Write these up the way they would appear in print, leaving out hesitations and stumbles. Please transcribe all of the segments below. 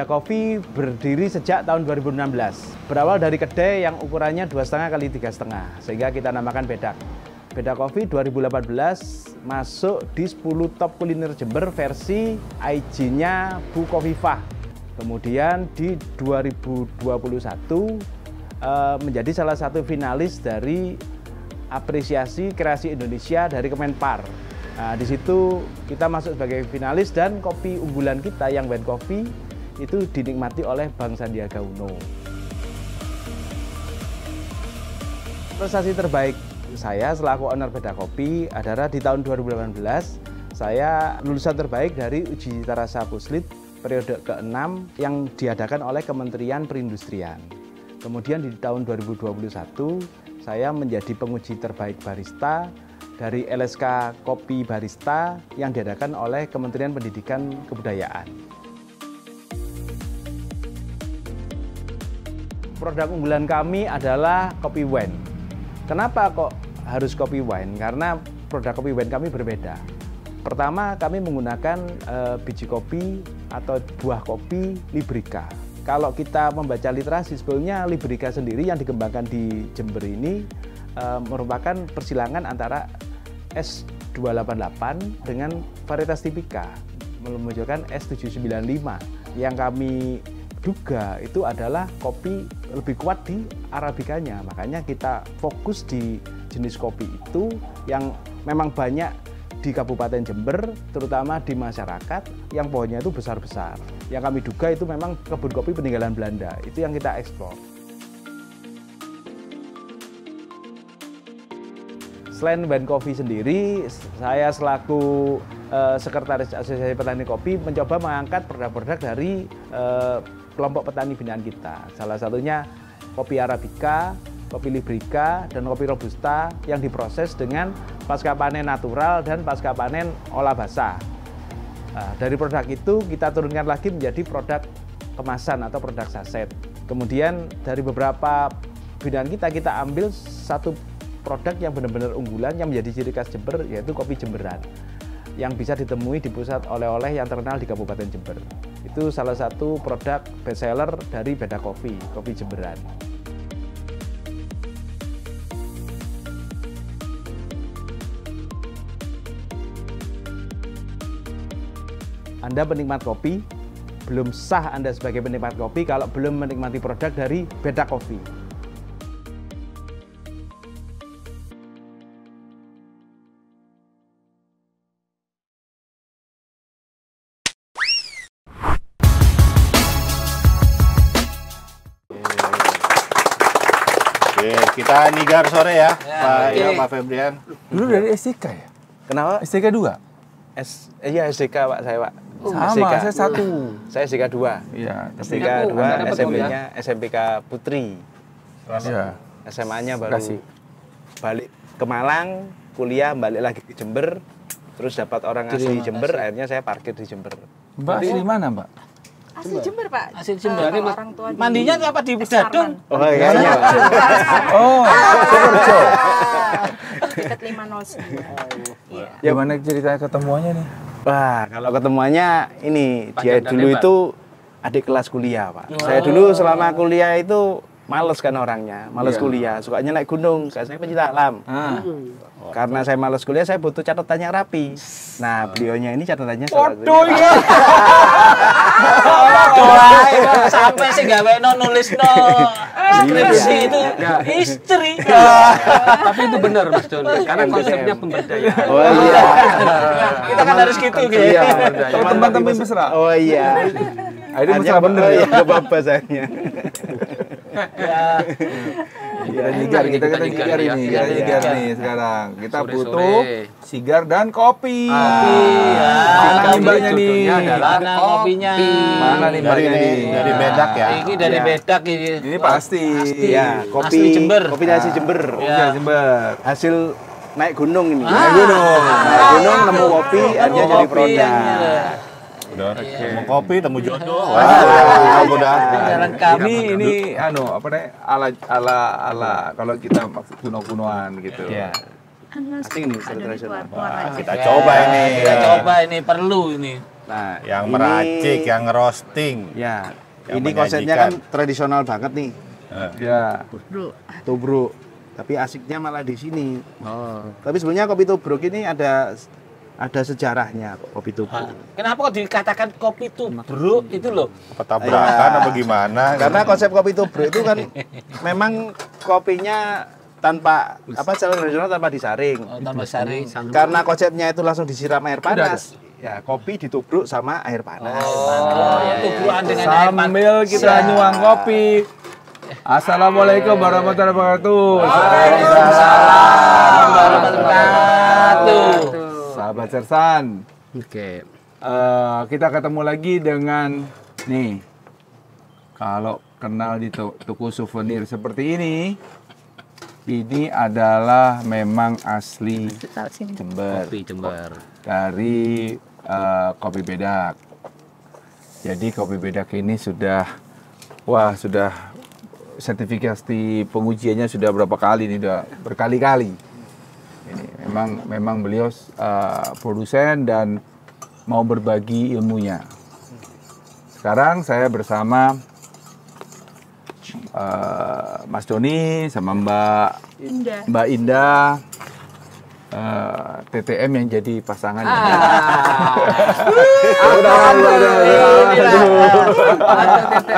Beda Coffee berdiri sejak tahun 2016. Berawal dari kedai yang ukurannya 2,5 kali 3,5, sehingga kita namakan Bedak. Beda Coffee 2018 masuk di 10 top kuliner Jember versi IG-nya Bu Khofifah. Kemudian di 2021 menjadi salah satu finalis dari apresiasi kreasi Indonesia dari Kemenpar. Nah, di situ kita masuk sebagai finalis dan kopi unggulan kita yang When Coffee itu dinikmati oleh Bang Sandiaga Uno. Prestasi terbaik saya selaku owner Beda Kopi adalah di tahun 2018 saya lulusan terbaik dari uji cita rasa Puslit periode ke-6 yang diadakan oleh Kementerian Perindustrian. Kemudian di tahun 2021 saya menjadi penguji terbaik barista dari LSK Kopi Barista yang diadakan oleh Kementerian Pendidikan Kebudayaan. Produk unggulan kami adalah kopi wine. Kenapa kok harus kopi wine? Karena produk kopi wine kami berbeda. Pertama, kami menggunakan biji kopi atau buah kopi Librica. Kalau kita membaca literasi, sebetulnya Librica sendiri yang dikembangkan di Jember ini merupakan persilangan antara S288 dengan varietas tipika, memunculkan S795. Yang kami duga itu adalah kopi lebih kuat di Arabikanya, makanya kita fokus di jenis kopi itu yang memang banyak di Kabupaten Jember, terutama di masyarakat yang pohonnya itu besar-besar. Yang kami duga itu memang kebun kopi peninggalan Belanda, itu yang kita eksplor. Selain When Coffee sendiri, saya selaku Sekretaris Asosiasi Petani Kopi mencoba mengangkat produk-produk dari kelompok petani binaan kita. Salah satunya kopi Arabica, kopi Librica, dan kopi Robusta yang diproses dengan pasca panen natural dan pasca panen olah basah. Dari produk itu kita turunkan lagi menjadi produk kemasan atau produk saset. Kemudian dari beberapa binaan kita ambil satu produk yang benar-benar unggulan yang menjadi ciri khas Jember, yaitu kopi Jemberan yang bisa ditemui di pusat oleh-oleh yang terkenal di Kabupaten Jember. Itu salah satu produk bestseller dari Beda Coffee, kopi Jemberan. Anda penikmat kopi, belum sah Anda sebagai penikmat kopi kalau belum menikmati produk dari Beda Coffee. Kita nigar sore ya, Pak ya, Pak Febrian. Dulu dari STK ya? Kenapa? STK 2? Iya SDK Pak, saya Pak. Sama, SDK. saya 1. Saya SDK 2. Iya. SDK 2, SMP-nya SMPK Putri. Iya. SMA-nya baru Kasih. balik ke Malang, kuliah balik lagi ke Jember, terus dapat orang asli Jember, akhirnya saya parkir di Jember. Mbak asli mana, Mbak? Asli Jember, Pak. Asli Jember. Orang tua di Mandinya apa di Dadung? Oh iya. Oh, Purworejo. dekat 509. Iya. Gimana cerita ketemuannya nih? Wah, kalau ketemuannya ini dia dulu itu adik kelas kuliah, Pak. Saya dulu selama kuliah itu males kan orangnya, males kuliah, sukanya naik gunung, saya pencinta alam. Karena saya males kuliah, saya butuh catatan yang rapi. Nah, beliaunya ini catatannya satunya. Sampai sih gawe nulis skripsi itu istri. Tapi itu benar Mas Don, karena konsepnya pemberdayaan. Oh iya. Kita kan harus gitu gitu. Iya, Teman-teman mesra. Oh iya. Ini mesra bener oh, ya? iya, gak apa-apa sayangnya. Kita nyigar ini, kita nyigar nih sekarang. Kita butuh sigar dan kopi. Mana mbaknya nih? Mana kopinya? Mana nih mbaknya nih? Dari Bedak ya. Ini dari Bedak ini. Ini pasti. Iya, kopi Asli Jember. Kopi asli Jember. Iya, Jember. Hasil naik gunung ini. Naik gunung. Naik gunung nemu kopi, akhirnya jadi produk. Udah, mau kopi, temu jodoh. Wah, udah. Ini apa namanya? Ala kalau kita maksud kuno-kunoan gitu. Iya. Asing nih, tradisional. Kita coba ini. Kita coba ini perlu ini. Nah, Yang ini- meracik, yang roasting. Ya, Yang ini konsepnya menyajikan. kan tradisional banget nih. Ya. Tubruk. Tapi asiknya malah di sini. Oh. Tapi sebenarnya kopi tubruk ini ada sejarahnya kok, kopi tubruk. Kenapa kok dikatakan kopi tubruk itu loh? Apa tabrakan apa gimana? Karena konsep kopi tubruk itu kan memang kopinya tanpa secara tradisional tanpa disaring. Tambah saring. Karena konsepnya itu langsung disiram air panas. Ya, kopi ditubruk sama air panas. Oh, ya, tubrukan dengan air panas. Sambil kita nyuang kopi. Assalamualaikum warahmatullahi wabarakatuh. Waalaikumsalam warahmatullahi wabarakatuh. Sahabat Sersan, Oke. kita ketemu lagi dengan nih. Kalau kenal di toko souvenir seperti ini adalah memang asli Jember. Kopi Jember. Dari Kopi Bedak. Jadi Kopi Bedak ini sudah sertifikasi pengujiannya sudah berapa kali nih, udah berkali-kali. Ini memang beliau produsen dan mau berbagi ilmunya. Sekarang saya bersama Mas Doni sama Mbak Indah. TTM yang jadi pasangannya.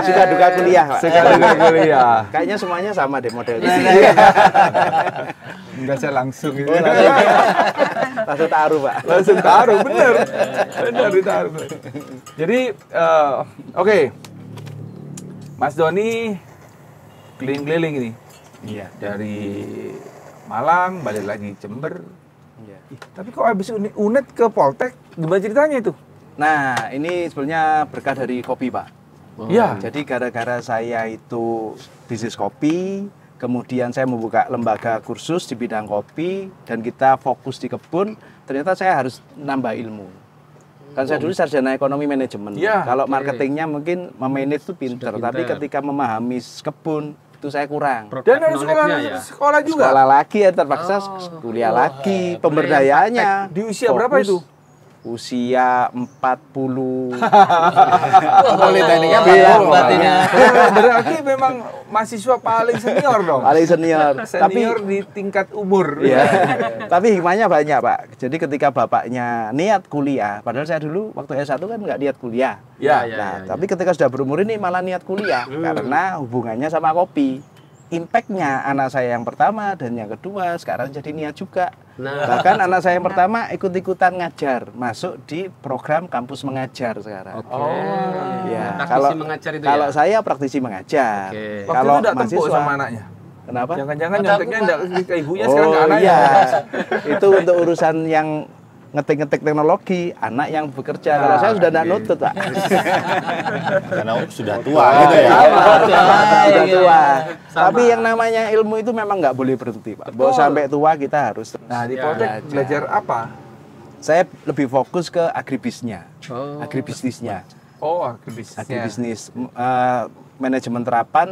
Suka duka kuliah, Pak. Suka duka kuliah. Kayaknya semuanya sama deh modelnya. Enggak, saya langsung gitu. Langsung taruh, Pak. Langsung taruh, bener ditaruh. Jadi, oke. Mas Doni keliling-keliling ini. Iya. Dari Malang, balik lagi Jember. Iya. Tapi kok habis UNED ke Poltek, gimana ceritanya itu? Nah, ini sebenarnya berkah dari kopi, Pak. Iya. Jadi gara-gara saya itu bisnis kopi, kemudian saya membuka lembaga kursus di bidang kopi, dan kita fokus di kebun, ternyata saya harus nambah ilmu. Kan saya dulu sarjana ekonomi manajemen. Iya. Kalau marketingnya mungkin memanage itu pinter, Sudah tapi pinter. ketika memahami kebun itu saya kurang. Produk Dan harus knowledge-nya ya. sekolah juga. Sekolah lagi ya terpaksa kuliah lagi, pemberdayaannya. Di usia berapa itu? Usia 40. Politekniknya Bilang, Pak. Berarti Berarti memang mahasiswa paling senior dong. Paling senior. Tapi Senior di tingkat umur. iya. Tapi hikmahnya banyak, Pak. Jadi ketika bapaknya niat kuliah, padahal saya dulu waktu S1 kan nggak niat kuliah. Ya. Nah, tapi ketika sudah berumur ini malah niat kuliah karena hubungannya sama kopi. Impact-nya anak saya yang pertama dan yang kedua sekarang jadi niat juga. Nah. Bahkan anak saya yang pertama ikut-ikutan ngajar, masuk di program kampus mengajar sekarang. Oke. Ya, Praktisi mengajar itu kalau ya. saya praktisi mengajar. Oke. Waktu Kalau itu enggak tempuk mahasiswa sama anaknya. kenapa? Jangan-jangan nyonteknya enggak ke ibunya sekarang ke Oh anaknya. iya, itu untuk urusan yang ngetik-ngetik teknologi, anak yang bekerja. Kalau saya sudah tidak nutut, Pak. Karena sudah tua gitu ya. Sudah tua. Sama. Tapi yang namanya ilmu itu memang nggak boleh berhenti, Pak. Bahwa sampai tua kita harus. Nah, di Ya, Poltek belajar apa? Saya lebih fokus ke agribisnya, Oh. agribisnisnya, Oh, agribisnisnya. agribisnis, manajemen terapan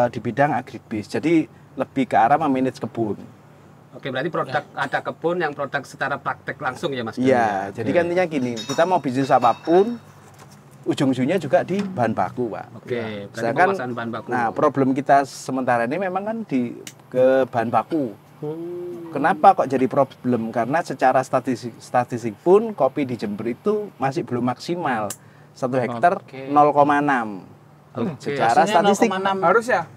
di bidang agribis. Jadi lebih ke arah memanage kebun. Oke, berarti produk ada kebun yang produk secara praktek langsung ya Mas. Iya, jadi kan intinya gini, kita mau bisnis apapun, ujung-ujungnya juga di bahan baku, Pak. Oke, berarti Sedangkan, penguasaan bahan baku. nah problem kita sementara ini memang kan ke bahan baku. Kenapa kok jadi problem? Karena secara statistik pun kopi di Jember itu masih belum maksimal. 1 hektar Oke. 0,6. Secara statistik Harusnya.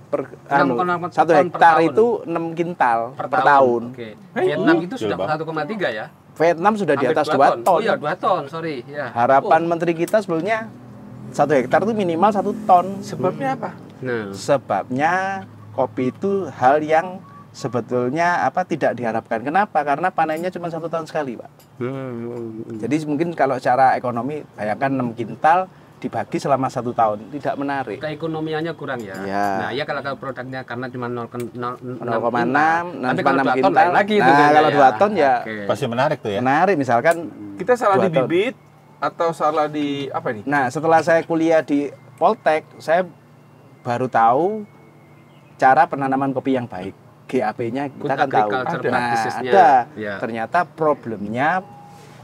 anu, 6,6 1 ton per hektar tahun. itu 6 kintal per tahun. Oke. Vietnam itu Kecil sudah banget. 1,3 ya. Vietnam sudah di Hampir atas 2 2 ton. Oh iya, 2 ton, sorry. Ya. Harapan menteri kita sebetulnya 1 hektar itu minimal 1 ton. Sebabnya apa? Nah, Sebabnya kopi itu hal yang sebetulnya tidak diharapkan. Kenapa? Karena panennya cuma 1 tahun sekali, Pak. Jadi mungkin kalau secara ekonomi bayangkan 6 kintal dibagi selama 1 tahun tidak menarik. keekonomiannya kurang ya. Iya. Nah, iya kalau produknya karena cuma 0,6 0,6, Tapi nanti kalau 6 2 ton kintal. lain lagi itu Nah, kan kalau ya. 2 ton ya Oke. Pasti menarik tuh ya. menarik. Misalkan Kita salah 2 di ton. bibit atau salah di apa nih? Nah, setelah saya kuliah di Poltek, saya baru tahu cara penanaman kopi yang baik. GAP-nya kita Good kan tahu. agriculture Nah, practices-nya. ada. Ya. Ternyata problemnya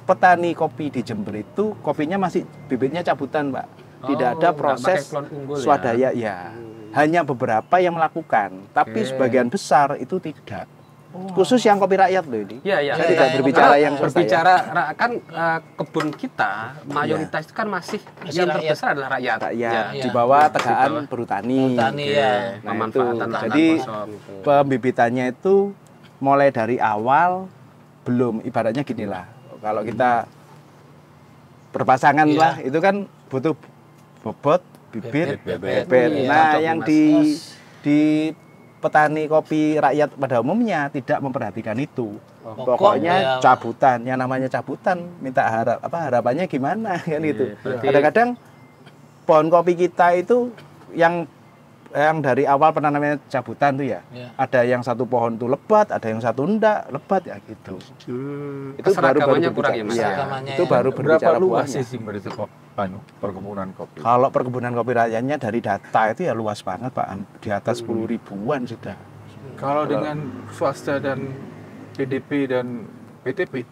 petani kopi di Jember itu kopinya masih bibitnya cabutan, Pak. Tidak Oh, ada nggak proses pakai klon unggul ya? swadaya ya. Hanya beberapa yang melakukan, tapi Oke. sebagian besar itu tidak. Khusus yang kopi rakyat loh ini. Iya, iya. Saya tidak berbicara Karena yang swasta ya. berbicara kan kebun kita mayoritas itu kan masih yang rakyat. terbesar adalah rakyat. Rakyat Ya. di bawah Di tegaan bawah. perhutani. Perhutani ya. Nah, Pemanfaatan itu. lahan Jadi kosong gitu. pembibitannya itu mulai dari awal belum, ibaratnya gini lah. Kalau kita berpasangan Iya. lah, itu kan butuh bobot, bibit, Bebet. bebet. Iya, Nah, cocok, yang Mas. di petani kopi rakyat pada umumnya tidak memperhatikan itu. Pokok, Pokoknya ya. cabutan, yang namanya cabutan, minta harapannya gimana kan itu. berarti- Kadang-kadang pohon kopi kita itu yang dari awal penanamannya cabutan tuh ya. Ya. Ada yang satu pohon tuh lebat, ada yang satu enggak lebat ya gitu. Itu Keseragamannya kurang berbicara. ya, Mas? Iya, Keseragamannya itu ya. baru Berapa berbicara luas buahnya. sih Jember itu kok perkebunan kopi? Kalau perkebunan kopi rakyatnya dari data itu ya luas banget Pak, di atas 10 ribuan sudah. Kalau dengan swasta dan PDP dan PTP,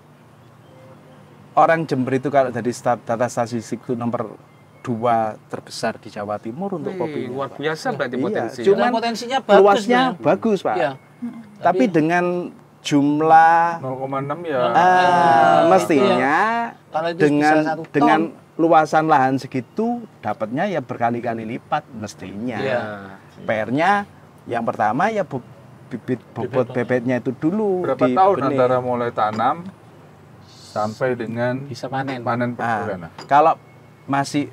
Orang Jember itu kalau dari data statistik itu nomor 2 terbesar di Jawa Timur untuk kopi. Luar biasa berarti Iya, potensi. cuman Potensinya bagus. luasnya Bang. bagus Pak. Iya. Tapi dengan jumlah 0,6 ya. mestinya Kalau itu dengan bisa 1 ton. dengan luasan lahan segitu dapatnya ya berkali-kali lipat mestinya. Iya. PR-nya yang pertama ya bibit bobot bebetnya itu dulu Berapa di tahun benih. antara mulai tanam sampai dengan Bisa panen. panen Ah, perdana? kalau masih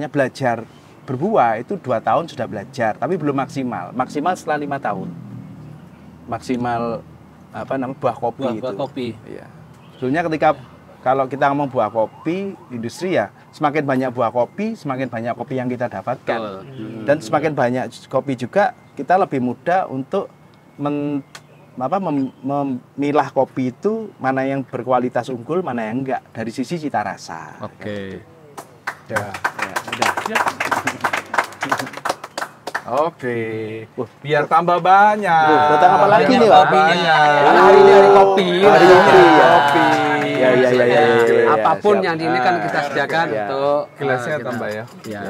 belajar berbuah itu 2 tahun sudah belajar, tapi belum maksimal. Maksimal setelah 5 tahun. Maksimal buah kopi Buah itu. kopi. Iya. Sebenarnya kalau kita ngomong buah kopi industri ya, semakin banyak buah kopi, semakin banyak kopi yang kita dapatkan. Betul. Dan semakin banyak kopi juga kita lebih mudah untuk memilah kopi itu mana yang berkualitas unggul, mana yang enggak dari sisi cita rasa. Oke. Ya. Ya, udah. Oke. Biar tambah banyak. Datang apa lagi Banyak nih, Pak? kopinya. Karena hari ini hari kopi. Hari kopi ya. Kopi. Ya, ya, ya, ya, ya. Apapun Siap. yang ini kan kita sediakan Ya. untuk Gelasnya kita- tambah ya. Ya.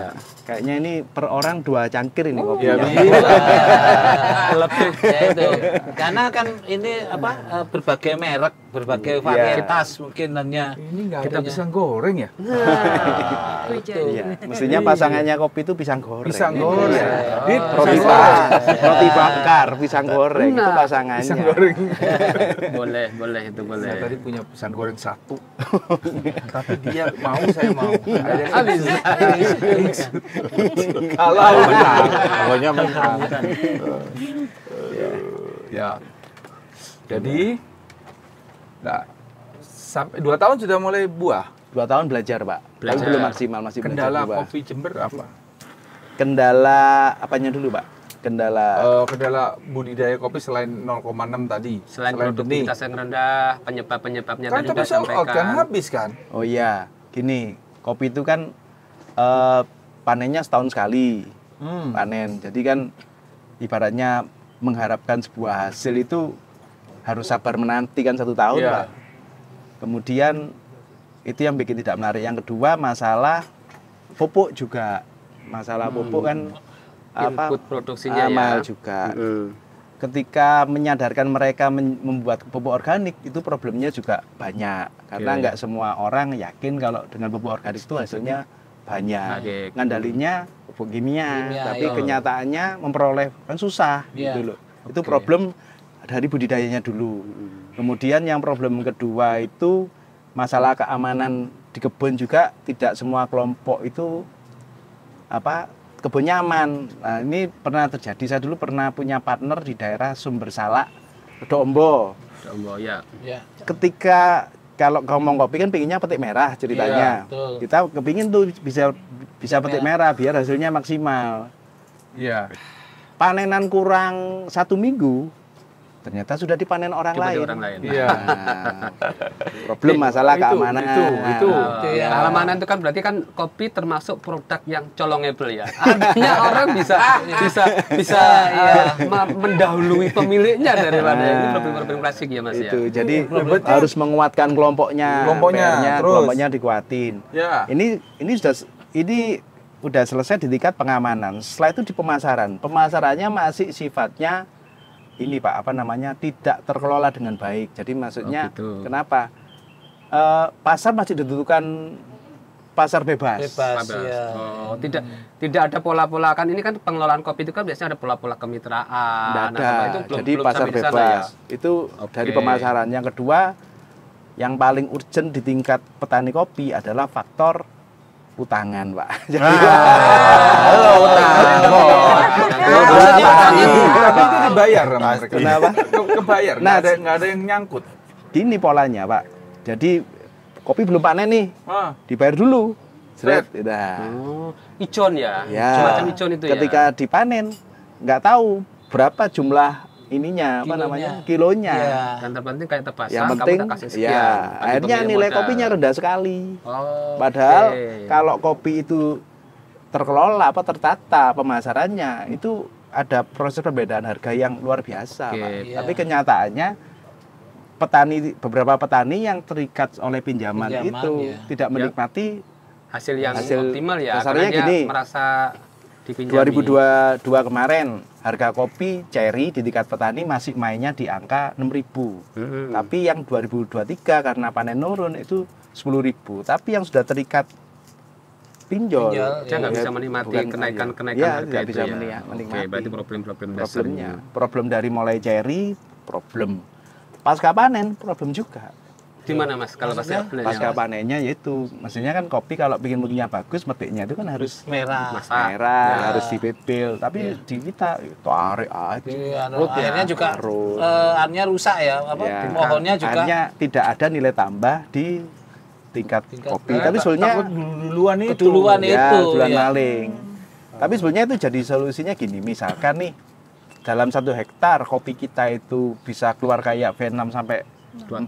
Kayaknya ini per orang 2 cangkir ini Ya kopinya. bisa. Lebih ya itu. Karena kan ini berbagai merek, berbagai varietas mungkin hanya Ini nggak ada pisang goreng ya? itu. Iya, mestinya pasangannya kopi itu pisang goreng. Pisang goreng. Iya. Ini Roti bakar, pisang goreng itu Nah, pasangannya. pisang goreng. Boleh, boleh itu boleh. Saya tadi punya pisang goreng 1. Tapi dia mau, saya mau. Habis. Kalau menang. Pokoknya menang. Ya. Jadi, nah, sampai 2 tahun sudah mulai buah. 2 tahun belajar, Pak. Tapi Belajar. belum maksimal, masih Kendala belajar buah. kopi Jember apa? Kendala apanya dulu, Pak? Kendala budidaya kopi selain 0,6 tadi. Selain benih. produktivitas yang rendah, penyebab-penyebabnya Kan tadi tapi sudah sold out kan sampaikan. habis kan? Oh iya, gini, kopi itu kan panennya setahun sekali. Panen. Jadi kan ibaratnya mengharapkan sebuah hasil itu harus sabar menanti kan 1 tahun, Iya. Pak. Kemudian itu yang bikin tidak menarik. Yang kedua masalah pupuk juga. Masalah pupuk kan Input produksinya ya. mahal juga. Ketika menyadarkan mereka membuat pupuk organik itu problemnya juga banyak karena Oke. nggak semua orang yakin kalau dengan pupuk organik itu hasilnya banyak. Baik. Ngandalinya pupuk kimia, Kimia, tapi iya. kenyataannya memperoleh kan susah Iya. gitu loh. Itu Oke. problem dari budidayanya dulu. Kemudian yang problem kedua itu masalah keamanan di kebun juga tidak semua kelompok itu kebun nyaman. Nah, ini pernah terjadi. Saya dulu pernah punya partner di daerah Sumber Salak, Dombo. Oh ya. Ya. Ketika kalau ngomong kopi kan pinginnya petik merah ceritanya. Iya, betul. Kita kepingin tuh bisa petik merah biar hasilnya maksimal. Iya. Panenan kurang 1 minggu ternyata sudah dipanen orang Dipanen lain. orang lain. Iya. Nah, problem masalah keamanan. Itu. ya. Keamanan itu kan berarti kan kopi termasuk produk yang colongable ya. Artinya orang bisa mendahului pemiliknya daripada ini problem-problem klasik ya Mas Itu. ya. Jadi harus menguatkan kelompoknya. Kelompoknya, PR-nya, terus. kelompoknya dikuatin. Ya. Ini udah selesai di tingkat pengamanan. Setelah itu di pemasaran. Pemasarannya masih sifatnya ini Pak, apa namanya, tidak terkelola dengan baik. Jadi maksudnya gitu. kenapa? Pasar masih ditentukan pasar bebas. Bebas ya. Oh, tidak ada pola-pola, kan ini kan pengelolaan kopi itu kan biasanya ada pola-pola kemitraan. Tidak Nah, ada. itu Jadi belum pasar sampai di sana bebas. ya? Itu Oke. dari pemasaran. Yang kedua, yang paling urgent di tingkat petani kopi adalah faktor utangan, Pak. Jadi Tapi itu dibayar sama mereka. Kenapa? Kebayar. Nah, Nggak ada yang nyangkut. gini polanya, Pak. Jadi kopi belum panen nih, Ah, dibayar dulu. Seret, udah. Oh, icon ya? Ya. Semacam icon itu Ketika ya? dipanen, nggak tahu berapa jumlah ininya, apa Kilonya. namanya, kilonya. Iya. Dan terpenting kayak terpasang, Yang kamu penting, udah kasih sekian. ya, bagi akhirnya pemilik nilai modal. kopinya rendah sekali. Oh, Padahal oke. kalau kopi itu terkelola, apa tertata pemasarannya, itu ada proses perbedaan harga yang luar biasa, Oke. Pak. Iya. Tapi kenyataannya beberapa petani yang terikat oleh pinjaman Pinjaman, itu ya. tidak menikmati hasil yang hasil optimal ya, kasarnya karena dia gini. merasa dipinjami. 2022 kemarin harga kopi cherry di tingkat petani masih mainnya di angka 6.000. Tapi yang 2023 karena panen nurun itu 10.000. Tapi yang sudah terikat pinjol, Dia nggak ya, bisa menikmati bukan kenaikan ya, harga nggak itu bisa ya. menikmati. Oke, berarti problem-problem Problemnya, dasarnya. problem dari mulai cherry, problem pasca panen, problem juga. Di mana Mas kalau pas Pasca panennya yaitu, maksudnya kan kopi kalau bikin mutunya bagus, metiknya itu kan harus Merah. merah, Ya. harus dibebel. Tapi di kita tarik aja. Akhirnya juga Taruh. akhirnya rusak ya, apa Ya. pohonnya juga. Akhirnya tidak ada nilai tambah di tingkat kopi. Tapi sebenarnya takut duluan itu. Keduluan ya, itu, duluan ya. maling. Tapi sebenarnya itu jadi solusinya gini, misalkan nih dalam 1 hektar kopi kita itu bisa keluar kayak V6 sampai 2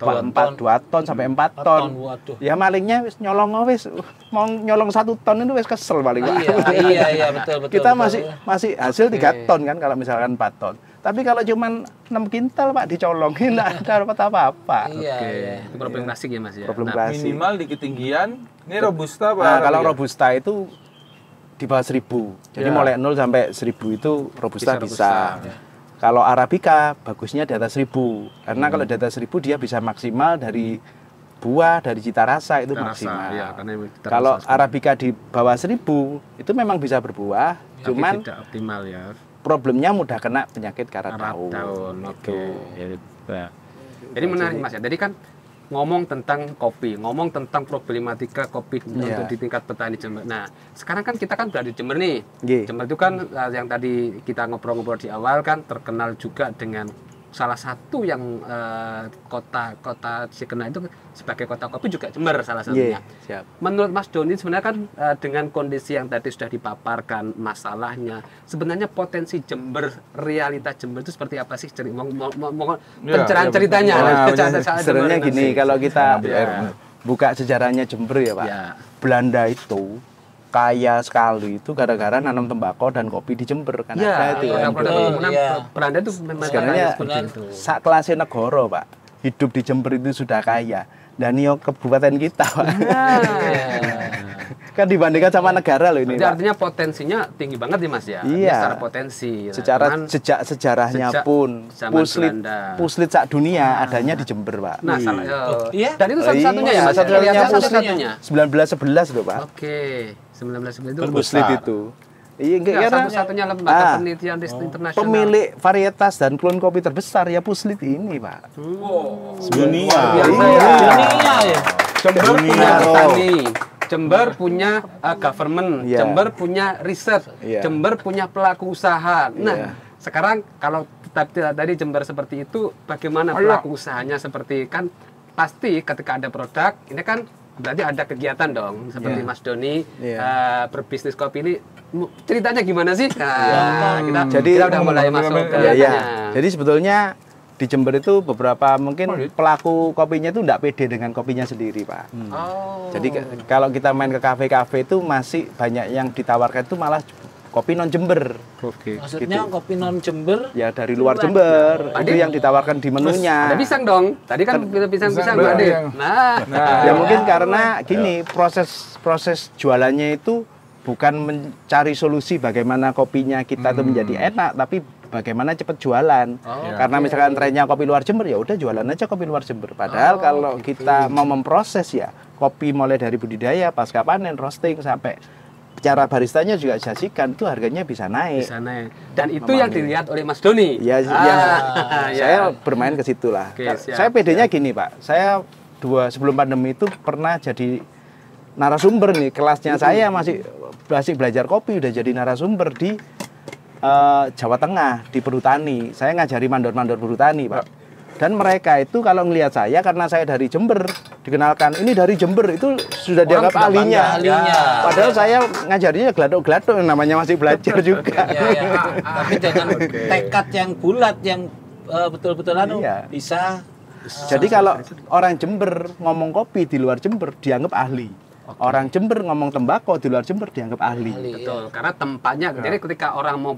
ton sampai 4 ton. Waduh. Ya malingnya wis nyolong wis mau nyolong 1 ton itu wis kesel paling Pak. Iya betul. Kita betul. masih hasil 3 ton kan kalau misalkan 4 ton. Tapi kalau cuman 6 kintal Pak dicolongin enggak dapat apa-apa. Iya. Oke, iya. itu problem klasik ya Mas ya. Problem Nah, klasik. Minimal di ketinggian. Ini robusta apa? Nah, kalau Arabica? robusta itu di bawah 1000. Jadi Ya. mulai 0 sampai 1000 itu robusta Bisa bisa. Kalau arabica bagusnya di atas 1000. Karena kalau di atas 1000 dia bisa maksimal dari buah, dari cita rasa itu cita rasa, maksimal. ya, karena cita Kalau rasa arabica di bawah 1000 itu memang bisa berbuah, tapi cuman tidak optimal ya. problemnya mudah kena penyakit karat Karat daun. daun. Oke. Gitu. Ya. Jadi menarik Mas ya. Jadi kan ngomong tentang kopi, ngomong tentang problematika kopi Iya. untuk di tingkat petani Jember. Nah, sekarang kan kita kan berada di Jember nih. Nggih. Jember itu kan yang tadi kita ngobrol-ngobrol di awal kan terkenal juga dengan salah satu yang kota Cikena itu sebagai kota kopi juga Jember salah satunya. Nggih, siap. Menurut Mas Doni sebenarnya kan dengan kondisi yang tadi sudah dipaparkan masalahnya, sebenarnya potensi Jember, realita Jember itu seperti apa sih? Pencerahan ceritanya. Sebenarnya gini, kalau kita Ya. buka sejarahnya Jember ya Pak. Ya. Belanda itu kaya sekali itu gara-gara nanam tembakau dan kopi di Jember kan Ya, ada itu kan. produk perkebunan Iya. Belanda itu memang Sebenarnya seperti itu. sak kelasnya negara Pak, hidup di Jember itu sudah kaya. Dan yo kabupaten kita Pak. Kan dibandingkan sama negara loh ini Jadi Pak. artinya potensinya tinggi banget ya Mas ya. Iya. Secara potensi. Nah, Secara cuman sejak sejarahnya sejak pun zaman puslit Belanda. puslit sak dunia adanya di Jember Pak. Nah, salah. Iya? Dan itu satu-satunya ya Iya, Mas. satu-satunya Kelihatan puslit. satu-satunya. 1911 loh Pak. Oke, 1911 itu Puslit itu. Iya, enggak, karena satu-satunya lembaga Ah, penelitian internasional. pemilik varietas dan klon kopi terbesar ya Puslit ini Pak. Dunia. Biasa Iya. ya. Dunia ya. Jember Dunia, punya loh. petani, Jember punya government, Iya. Jember punya riset, Iya. Jember punya pelaku usaha. Nah, Iya. sekarang kalau tadi Jember seperti itu, bagaimana pelaku usahanya seperti kan pasti ketika ada produk, ini kan berarti ada kegiatan dong, seperti Iya. Mas Doni Iya. berbisnis kopi ini. Ceritanya gimana sih? Nah, kita Jadi- udah mulai masuk ke Ya, ya. tanya. Jadi sebetulnya di Jember itu beberapa mungkin pelaku kopinya itu tidak pede dengan kopinya sendiri, Pak. Jadi kalau kita main ke kafe-kafe itu masih banyak yang ditawarkan itu malah kopi non Jember. Oke. Maksudnya Gitu. kopi non Jember. Ya dari luar Jember. Itu yang ditawarkan di menunya. Ada pisang dong. Tadi kan pisang-pisang Pak Adit. Nah, Ya mungkin karena gini, proses jualannya itu bukan mencari solusi bagaimana kopinya kita itu menjadi enak, tapi bagaimana cepat jualan. Karena misalkan trennya kopi luar Jember, ya udah jualan aja kopi luar Jember. Padahal kalau kita mau memproses ya, kopi mulai dari budidaya, pasca panen, roasting sampai cara baristanya juga disajikan, itu harganya bisa naik. di sana. Dan itu yang dilihat oleh Mas Doni. Ya, saya bermain ke situ lah. Oke, siap. Saya pedenya gini, Pak. Saya sebelum pandemi itu pernah jadi narasumber nih. Kelasnya saya masih belajar kopi, udah jadi narasumber di Jawa Tengah, di perhutani. Saya ngajari mandor-mandor perhutani, Pak. Dan mereka itu kalau ngelihat saya, karena saya dari Jember, dikenalkan ini dari Jember, itu sudah dianggap ahlinya. Padahal saya ngajarinya gelatok-gelatok, namanya masih belajar juga. Tapi dengan tekad yang bulat, yang betul-betul bisa. Jadi kalau orang Jember ngomong kopi di luar Jember dianggap ahli. Orang Jember ngomong tembakau di luar Jember dianggap ahli. Betul, karena tempatnya. Jadi ketika orang mau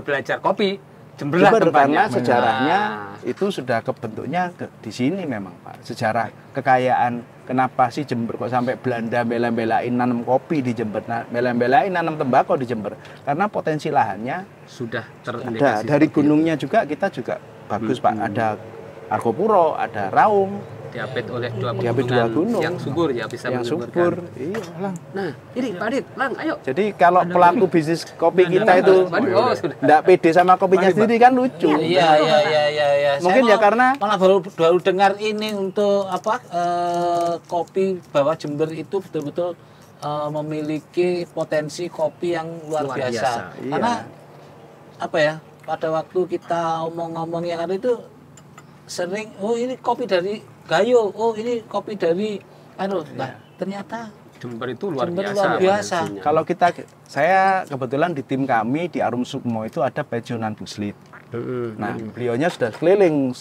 belajar kopi, Jember karena sejarahnya itu sudah kebentuknya di sini memang, Pak. Sejarah kekayaan kenapa sih Jember kok sampai Belanda bela-belain nanam kopi di Jember, bela-belain nanam tembakau di Jember, karena potensi lahannya sudah ada. Dari gunungnya juga kita juga bagus, Pak. Ada Argopuro, ada Raung. Diapit oleh dua gunung yang subur ya, bisa yang menyuburkan. subur. Iya, Lang. Nah, ini Pak Adit, Lang, ayo. Jadi kalau pelaku bisnis kopi kita itu enggak pede sama kopinya sendiri kan lucu. Iya. Mungkin ya karena malah baru dengar ini untuk kopi bahwa Jember itu betul-betul memiliki potensi kopi yang luar biasa. Iya. Karena pada waktu kita ngomong-ngomong yang ada itu sering, oh ini kopi dari Gayo, oh ini kopi dari ternyata Jember itu luar biasa. Kalau saya kebetulan di tim kami di Arum Sukmo itu ada Pejonan Buslit. Nah, beliaunya sudah keliling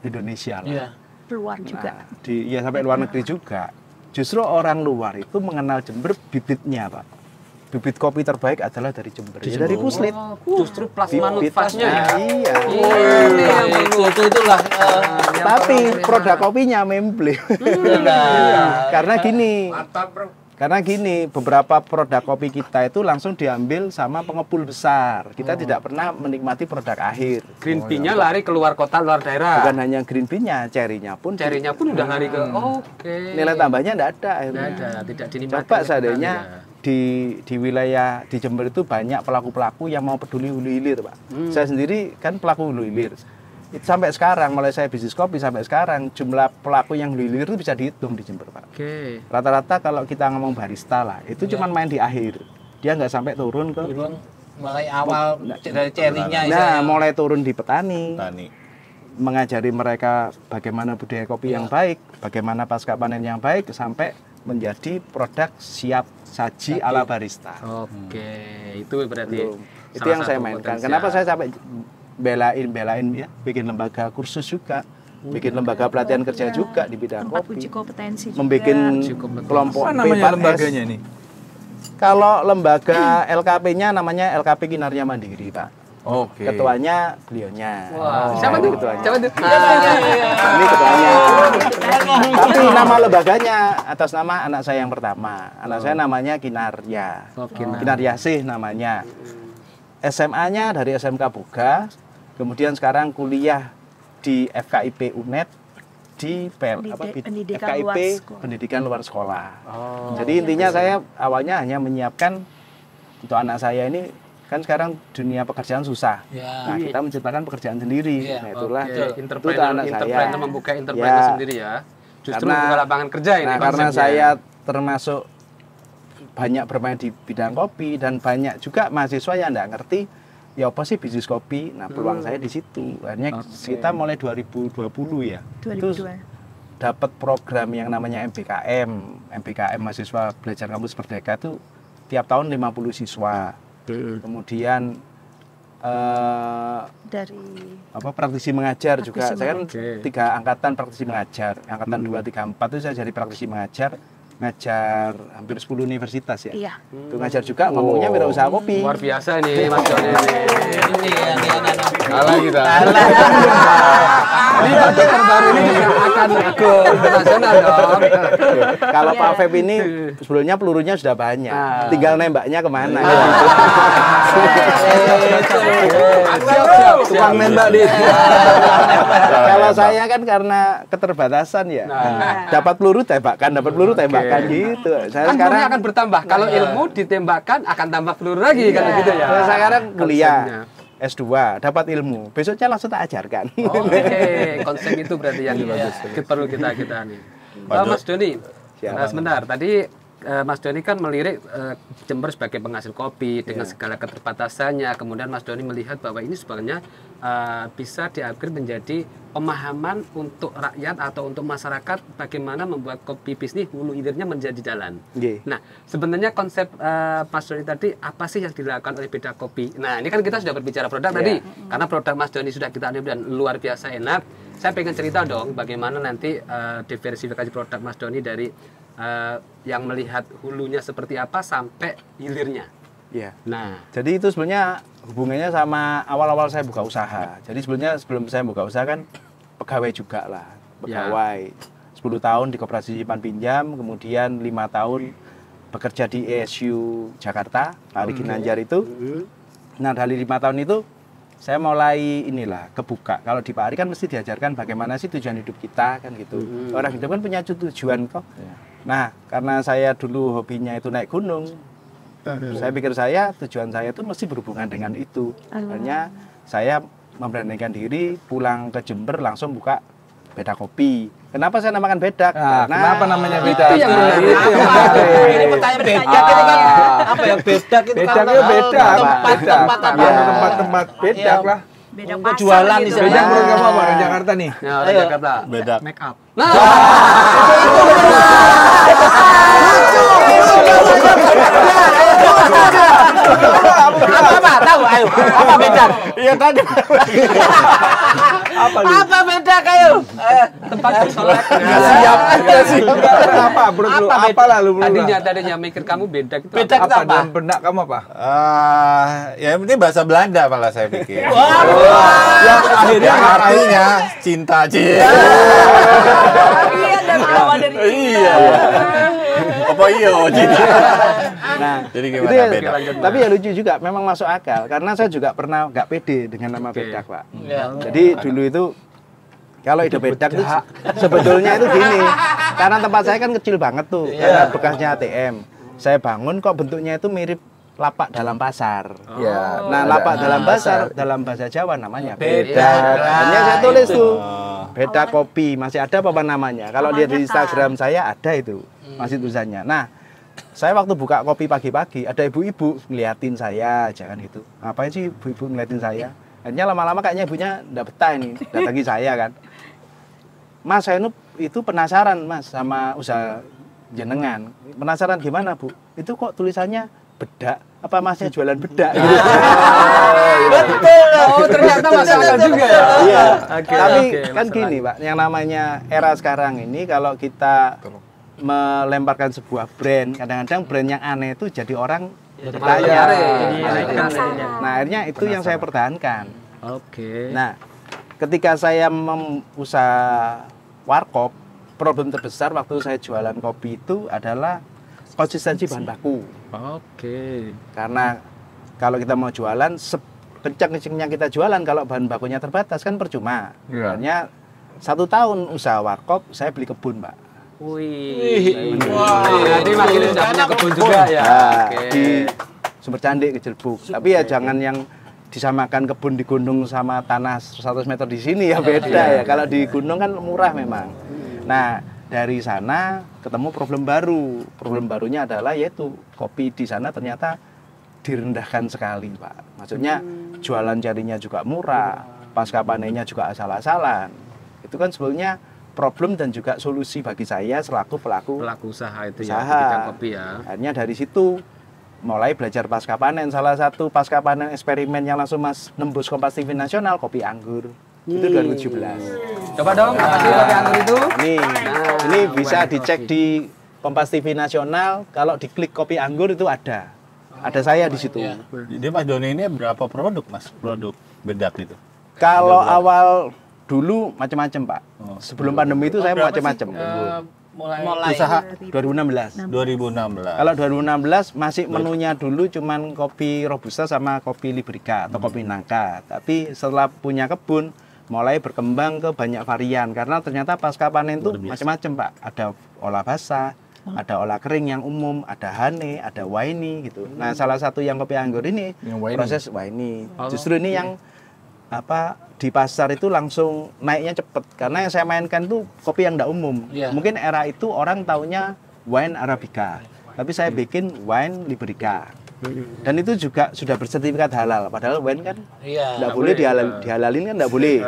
Indonesia lah. Iya. Keluar juga. Sampai luar negeri juga. Justru orang luar itu mengenal Jember bibitnya, Pak. Bibit kopi terbaik adalah dari Jember. Dari Buslit. Justru plasma nutfasnya. Iya. Itulah. Tapi produk kopinya memble. Karena gini, beberapa produk kopi kita itu langsung diambil sama pengepul besar. Kita tidak pernah menikmati produk akhir. Green bean-nya lari keluar kota, luar daerah. Bukan hanya green bean-nya, cherry-nya pun udah lari ke. Nilai tambahnya enggak ada akhirnya. Tidak ada, tidak dinikmati. Coba seandainya di wilayah di Jember itu banyak pelaku-pelaku yang mau peduli hulu hilir, Pak. Saya sendiri kan pelaku hulu hilir. Sampai sekarang, mulai saya bisnis kopi sampai sekarang, jumlah pelaku yang hulu hilir itu bisa dihitung di Jember, Pak. Rata-rata kalau kita ngomong barista lah, itu cuma main di akhir. Dia nggak sampai turun ke mulai awal dari cherry-nya. Nah, mulai turun di petani. Mengajari mereka bagaimana budaya kopi yang baik, bagaimana pasca panen yang baik, sampai menjadi produk siap saji ala barista. Itu berarti itu yang saya mainkan. Kenapa saya sampai belain ya, bikin lembaga kursus juga, bikin lembaga pelatihan kerja juga di bidang kopi, uji kompetensi juga. membuat kelompok namanya lembaganya ini. Kalau lembaga LKP-nya namanya LKP Kinarya Mandiri, Pak. Ketuanya beliaunya. Siapa tuh? Siapa tuh? Ini ketuanya. Tapi nama lembaganya atas nama anak saya yang pertama. Anak saya namanya Kinarya. Kinarya Sih namanya. SMA-nya dari SMK Boga. Kemudian sekarang kuliah di FKIP UNED di FKIP Pendidikan Luar Sekolah. Jadi intinya saya awalnya hanya menyiapkan untuk anak saya ini, kan sekarang dunia pekerjaan susah. Nah, kita menciptakan pekerjaan sendiri. Nah, itulah itu anak saya. Membuka entrepreneur sendiri ya. Justru membuka lapangan kerja ini. Nah, karena saya termasuk banyak bermain di bidang kopi dan banyak juga mahasiswa yang nggak ngerti ya apa sih bisnis kopi. Nah, peluang saya di situ. Akhirnya kita mulai 2020 ya. 2002. Itu dapat program yang namanya MBKM. MBKM mahasiswa belajar kampus Merdeka itu tiap tahun 50 siswa. Kemudian Dari apa praktisi mengajar juga. Praktisi Saya kan mengajar. 3 angkatan praktisi mengajar. Angkatan 2, 3, 4 itu saya jadi praktisi mengajar, ngajar hampir 10 universitas ya. iya. Itu ngajar juga ngomongnya wirausaha kopi. Luar biasa nih Mas Doni. Ini yang Kalah kita. Ini nanti terbaru ini juga akan go internasional dong. Kalau Pak Feb ini sebelumnya pelurunya sudah banyak. Tinggal nembaknya kemana. Tukang nembak di. Kalau saya kan karena keterbatasan ya. Dapat peluru tembakan, dapat peluru tembakan gitu. Saya Kan sekarang pelurunya akan bertambah. Kalau ilmu ditembakkan akan tambah peluru lagi kalau gitu ya. saya sekarang kuliah Konsepnya. S2, dapat ilmu. Besoknya langsung tak ajarkan. Oke, konsep itu berarti yang perlu kita nih. Mas Doni, sebentar. Tadi Mas Doni kan melirik Jember sebagai penghasil kopi dengan segala keterbatasannya. Kemudian Mas Doni melihat bahwa ini sebenarnya bisa diupgrade menjadi pemahaman untuk rakyat atau untuk masyarakat bagaimana membuat kopi bisnis hulu hilirnya menjadi jalan. Nggih. Nah, sebenarnya konsep Mas Doni tadi apa sih yang dilakukan oleh Beda Kopi? Nah, ini kan kita sudah berbicara produk tadi, karena produk Mas Doni sudah kita lihat dan luar biasa enak. Saya pengen cerita dong bagaimana nanti diversifikasi produk Mas Doni dari yang melihat hulunya seperti apa sampai hilirnya. Iya. Nah, Jadi itu sebenarnya hubungannya sama awal-awal saya buka usaha. Jadi sebenarnya sebelum saya buka usaha kan pegawai juga lah. Pegawai. 10 tahun di Koperasi Simpan Pinjam, kemudian 5 tahun bekerja di ESU Jakarta, Pari Ginanjar itu. Nah, dari 5 tahun itu saya mulai inilah kebuka. Kalau di Pari kan mesti diajarkan bagaimana sih tujuan hidup kita kan gitu. Orang hidup kan punya tujuan kok. Nah, karena saya dulu hobinya itu naik gunung, saya pikir tujuan saya itu mesti berhubungan dengan itu. Akhirnya saya memberanikan diri pulang ke Jember langsung buka Beda Kopi. Kenapa saya namakan Bedak? Kenapa namanya Bedak? itu yang menarik. Ini pertanyaan bedak itu kan apa ya bedak itu Bedak karena itu beda, Pak. tempat-tempat apa? Ya, tempat-tempat bedak lah. Beda Untuk pasar jualan gitu. istilahnya. Bedak menurut kamu apa orang Jakarta nih? Ya, orang Jakarta. Beda. Make up. Nah, Apa tahu ayo? Apa bedak? Iya tadi. Apa bedak ayo? tempat bersolek. Siap. Apa bro? Apa lah lu? Tadinya mikir kamu beda gitu. Bedak itu Apa apa? dalam benak kamu apa? Ya ini bahasa Belanda malah saya pikir. Yang akhirnya Yang artinya cinta cinta. Iya, dan awal dari Iya. Apa iya cinta? Nah, Jadi itu gimana ya, Beda? tapi ya lucu juga, memang masuk akal. Karena saya juga pernah nggak pede dengan nama Bedak, Pak. Ya. Jadi dulu itu kalau ide Bedak itu sebetulnya itu gini. Karena tempat saya kan kecil banget tuh, karena bekasnya ATM. Saya bangun kok bentuknya itu mirip lapak dalam pasar. Ya. Nah, ada. lapak dalam pasar dalam bahasa Jawa namanya Bedak. Bedak. Hanya saya tulis tuh. Beda Kopi, masih ada apa namanya? Kalau dia di Awalnya Instagram saya ada itu, masih tulisannya. Nah, saya waktu buka kopi pagi-pagi, ada ibu-ibu ngeliatin saya, jangan gitu. Ngapain sih ibu-ibu ngeliatin saya? Akhirnya lama-lama kayaknya ibunya nggak betah ini, datangi saya kan. Mas, saya itu penasaran Mas sama usaha jenengan. Penasaran gimana Bu? Itu kok tulisannya bedak? Apa Masnya jualan bedak? Gitu. Oh, ternyata masalah juga ya. Iya. Oke, Tapi oke, kan masalah. gini Pak, yang namanya era sekarang ini kalau kita melemparkan sebuah brand, kadang-kadang brand yang aneh itu jadi orang bertanya. Nah, akhirnya itu yang saya pertahankan. Oke. Nah, ketika saya usaha warkop, problem terbesar waktu saya jualan kopi itu adalah konsistensi bahan baku. Oke. Karena kalau kita mau jualan, kencang-kencangnya kita jualan, kalau bahan bakunya terbatas kan percuma. Iya. Hanya 1 tahun usaha warkop, saya beli kebun, Pak. Wih. Jadi makin sudah punya kebun juga ya. Nah, Oke. di Sumber Candi, Kejelbuk. Tapi ya jangan yang disamakan kebun di gunung sama tanah 100 meter di sini ya beda ya. Kalau di gunung kan murah memang. Nah, dari sana ketemu problem baru. Problem barunya adalah yaitu kopi di sana ternyata direndahkan sekali, Pak. Maksudnya jualan jarinya juga murah, pasca panennya juga asal-asalan. Itu kan sebenarnya problem dan juga solusi bagi saya selaku pelaku Pelaku usaha itu usaha. ya, di bidang kopi ya. Akhirnya dari situ mulai belajar pasca panen. Salah satu pasca panen eksperimen yang langsung nembus Kompas TV Nasional, kopi anggur. Itu 2017. Coba dong, apa sih kopi anggur itu? Ini bisa dicek di Kompas TV Nasional. Kalau diklik kopi anggur itu ada saya di situ. Jadi Mas Doni ini berapa produk Mas? Produk bedak itu? Kalau awal dulu macam-macam Pak. Sebelum pandemi itu saya macam-macam. Mulai Usaha 2016. 2016. Kalau 2016 masih menunya dulu cuman kopi Robusta sama kopi Liberica atau kopi Nangka. Tapi setelah punya kebun mulai berkembang ke banyak varian karena ternyata pasca panen itu macam-macam Pak. Ada olah basah, ada olah kering yang umum, ada hane, ada waini gitu. Nah, salah satu yang kopi anggur ini proses waini. Justru ini yang di pasar itu langsung naiknya cepet karena yang saya mainkan tuh kopi yang tidak umum. Mungkin era itu orang taunya wine Arabica, tapi saya bikin wine Liberica. Dan itu juga sudah bersertifikat halal. Padahal wine kan tidak boleh dihalalin kan tidak boleh.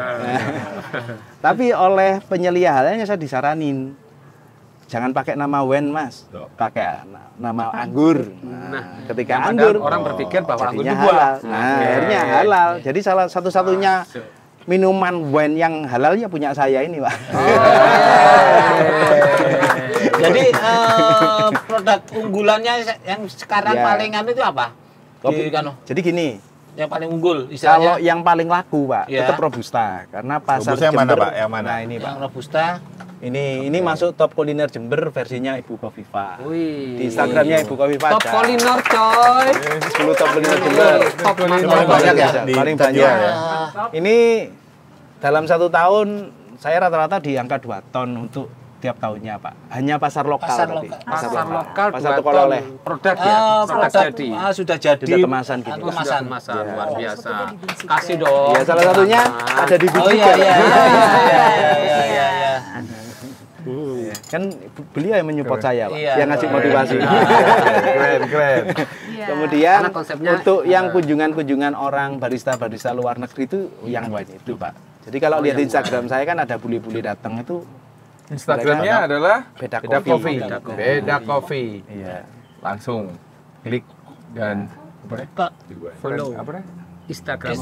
Tapi oleh penyelia halalnya saya disaranin, jangan pakai nama wine Mas, pakai nama anggur. Nah, ketika anggur orang berpikir bahwa anggur itu halal. Nah, akhirnya halal. Jadi salah satu-satunya minuman wine yang halalnya punya saya ini, Pak. Jadi produk unggulannya yang sekarang paling itu apa? Kopi. Jadi gini, yang paling unggul kalau yang paling laku Pak tetap Robusta karena pasar Robusta yang Jember. mana Pak? Yang mana? Nah ini Pak. Yang Robusta. Ini masuk top kuliner Jember versinya Ibu Kofifa. Wih. Di Instagramnya Ibu Kofifa. Top kuliner coy. 10 top kuliner Jember. Top paling banyak ya? Paling banyak. Ini dalam 1 tahun saya rata-rata di angka 2 ton untuk tiap tahunnya Pak. Hanya pasar lokal tapi. Pasar lokal pasar 2 toko ton oleh. produk ya. Produk jadi. Sudah jadi. Sudah kemasan gini. Kemasan luar biasa. Kasih dong. Ya salah satunya ada di biji. Kan beliau yang menyupport saya Pak. Yang ngasih motivasi. Keren. Kemudian konsepnya, untuk yang kunjungan orang barista luar negeri itu yang wine itu Pak. Jadi kalau lihat di Instagram saya kan ada bule-bule datang itu. Instagramnya adalah Beda Coffee. Coffee. Beda Coffee. Iya. Langsung klik dan follow. Apa? Instagram.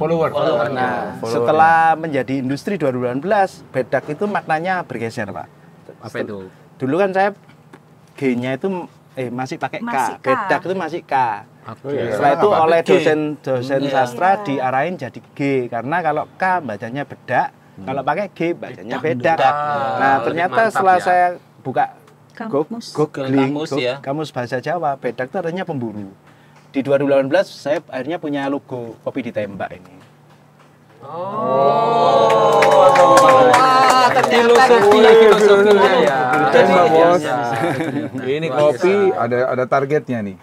Follower. Nah, setelah menjadi industri 2018, bedak itu maknanya bergeser Pak. Apa itu? Dulu kan saya G-nya itu masih pakai K. Bedak itu masih K. Setelah itu oleh dosen sastra diarahin jadi G karena kalau K bacanya bedak, kalau pakai G bacanya bedak. Nah, ternyata setelah saya buka kamus bahasa Jawa, bedak itu artinya pemburu. Di 2018 saya akhirnya punya logo kopi ditembak ini. Filosofinya ya. Tembak bos. Ini kopi ada targetnya nih.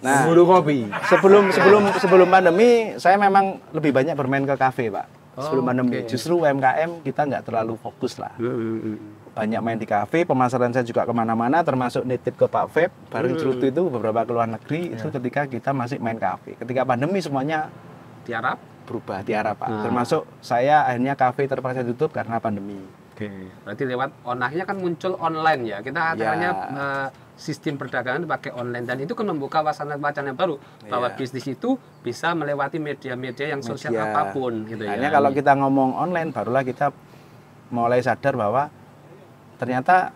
Nah, buru kopi. Sebelum pandemi saya memang lebih banyak bermain ke kafe Pak. Sebelum pandemi justru UMKM kita nggak terlalu fokus lah. Banyak main di kafe, pemasaran saya juga kemana-mana, termasuk nitip ke Pak Feb, bareng Cerutu itu beberapa ke luar negeri, itu ketika kita masih main kafe. Ketika pandemi semuanya tiarap, berubah, tiarap Pak. Termasuk saya akhirnya kafe terpaksa tutup karena pandemi. Berarti lewat onahnya kan muncul online ya. Kita acaranya sistem perdagangan pakai online dan itu kan membuka wacana baru bahwa bisnis itu bisa melewati media-media yang sosial apapun gitu ya. Hanya kalau kita ngomong online barulah kita mulai sadar bahwa ternyata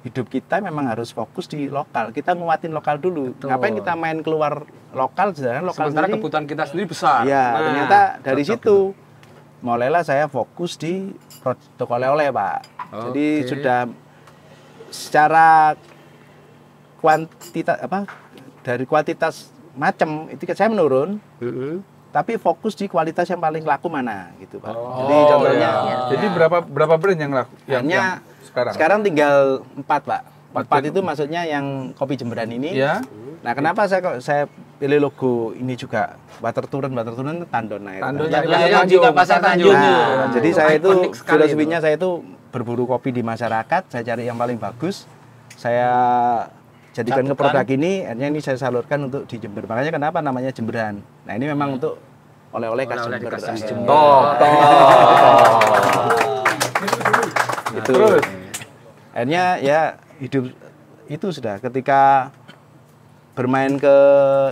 hidup kita memang harus fokus di lokal. Kita nguatin lokal dulu. Betul. Ngapain kita main keluar lokal, sedangkan lokal sementara sendiri, kebutuhan kita sendiri besar. Ya, ternyata dari situ mulailah saya fokus di produk oleh-oleh, Pak. Jadi sudah secara dari kuantitas macam itu saya menurun. Tapi fokus di kualitas yang paling laku mana gitu Pak. Jadi contohnya Jadi berapa brand yang laku? Yang sekarang tinggal 4 Pak. 4 itu maksudnya yang kopi Jemberan ini. Ya. Nah, kenapa saya pilih logo ini juga Waterturun Tandon Air. Yang juga pasar Tanjung. Nah, jadi saya itu filosofinya saya itu berburu kopi di masyarakat, saya cari yang paling bagus. Saya jadikan ke produk ini, akhirnya ini saya salurkan untuk di Jember. Makanya kenapa namanya Jemberan. Nah, ini memang untuk oleh-oleh khas Jember. Itu. Akhirnya ya hidup itu sudah ketika bermain ke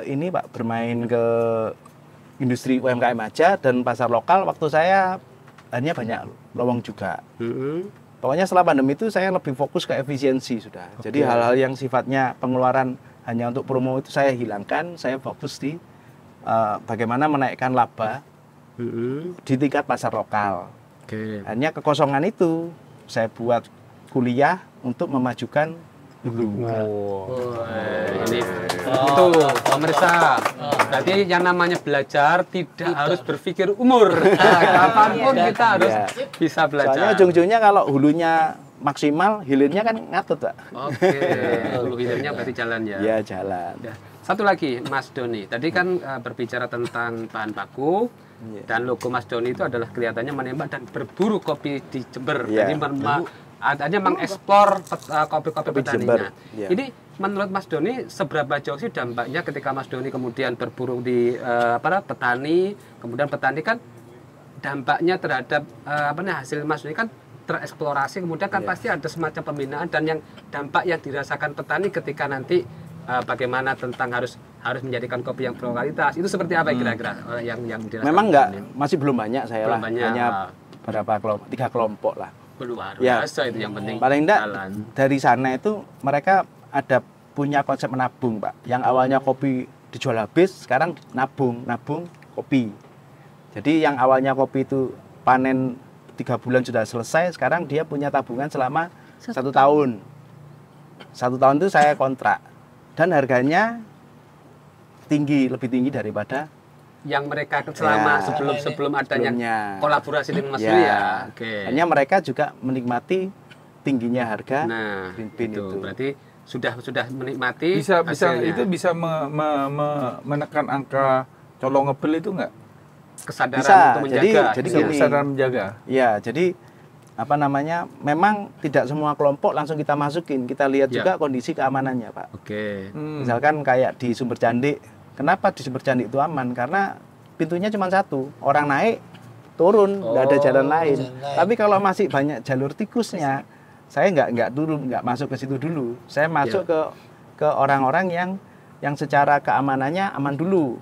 ini Pak, bermain ke industri UMKM aja dan pasar lokal. Waktu saya hanya banyak lowong juga. Pokoknya setelah pandemi itu saya lebih fokus ke efisiensi sudah. Jadi hal-hal yang sifatnya pengeluaran hanya untuk promo itu saya hilangkan. Saya fokus di bagaimana menaikkan laba di tingkat pasar lokal. Hanya kekosongan itu saya buat kuliah untuk memajukan hulu. Ini itu pemirsa. Berarti yang namanya belajar tidak harus berpikir umur. Kapanpun kita harus bisa belajar. Soalnya ujung-ujungnya kalau hulunya maksimal, hilirnya kan ngatut, Pak. Oke, hulu hilirnya berarti jalan ya. Ya, jalan. Satu lagi, Mas Doni. Tadi kan berbicara tentang bahan baku dan logo Mas Doni itu adalah kelihatannya menembak dan berburu kopi di Jember. Jadi adanya mengeksplor kopi-kopi petaninya. Ini menurut Mas Doni seberapa jauh sih dampaknya ketika Mas Doni kemudian berburu di petani, kemudian petani kan dampaknya terhadap hasil Mas Doni kan tereksplorasi, kemudian kan pasti ada semacam pembinaan dan yang dampak yang dirasakan petani ketika nanti bagaimana tentang harus menjadikan kopi yang berkualitas itu seperti apa kira-kira yang dirasakan? Memang masih belum banyak saya lah, banyak. hanya berapa kelompok, 3 kelompok lah. Luar biasa itu yang penting. Paling enggak dari sana itu mereka ada punya konsep menabung, Pak. Yang awalnya kopi dijual habis, sekarang nabung kopi. Jadi yang awalnya kopi itu panen 3 bulan sudah selesai, sekarang dia punya tabungan selama 1 tahun. 1 tahun itu saya kontrak dan harganya lebih tinggi daripada yang mereka selama sebelum adanya kolaborasi dengan Mas Doni ya. Hanya mereka juga menikmati tingginya harga green bean itu. Berarti sudah menikmati bisa itu bisa menekan angka colong ngebel itu enggak? Kesadaran bisa. untuk menjaga. Jadi kesadaran menjaga. Ya, jadi memang tidak semua kelompok langsung kita masukin. Kita lihat juga kondisi keamanannya, Pak. Misalkan kayak di Sumber Candik. Kenapa di Sumber Candik itu aman? Karena pintunya cuma 1. Orang naik, turun, nggak ada jalan lain. Tapi kalau masih banyak jalur tikusnya, saya nggak masuk ke situ dulu. Saya masuk ke orang-orang yang secara keamanannya aman dulu.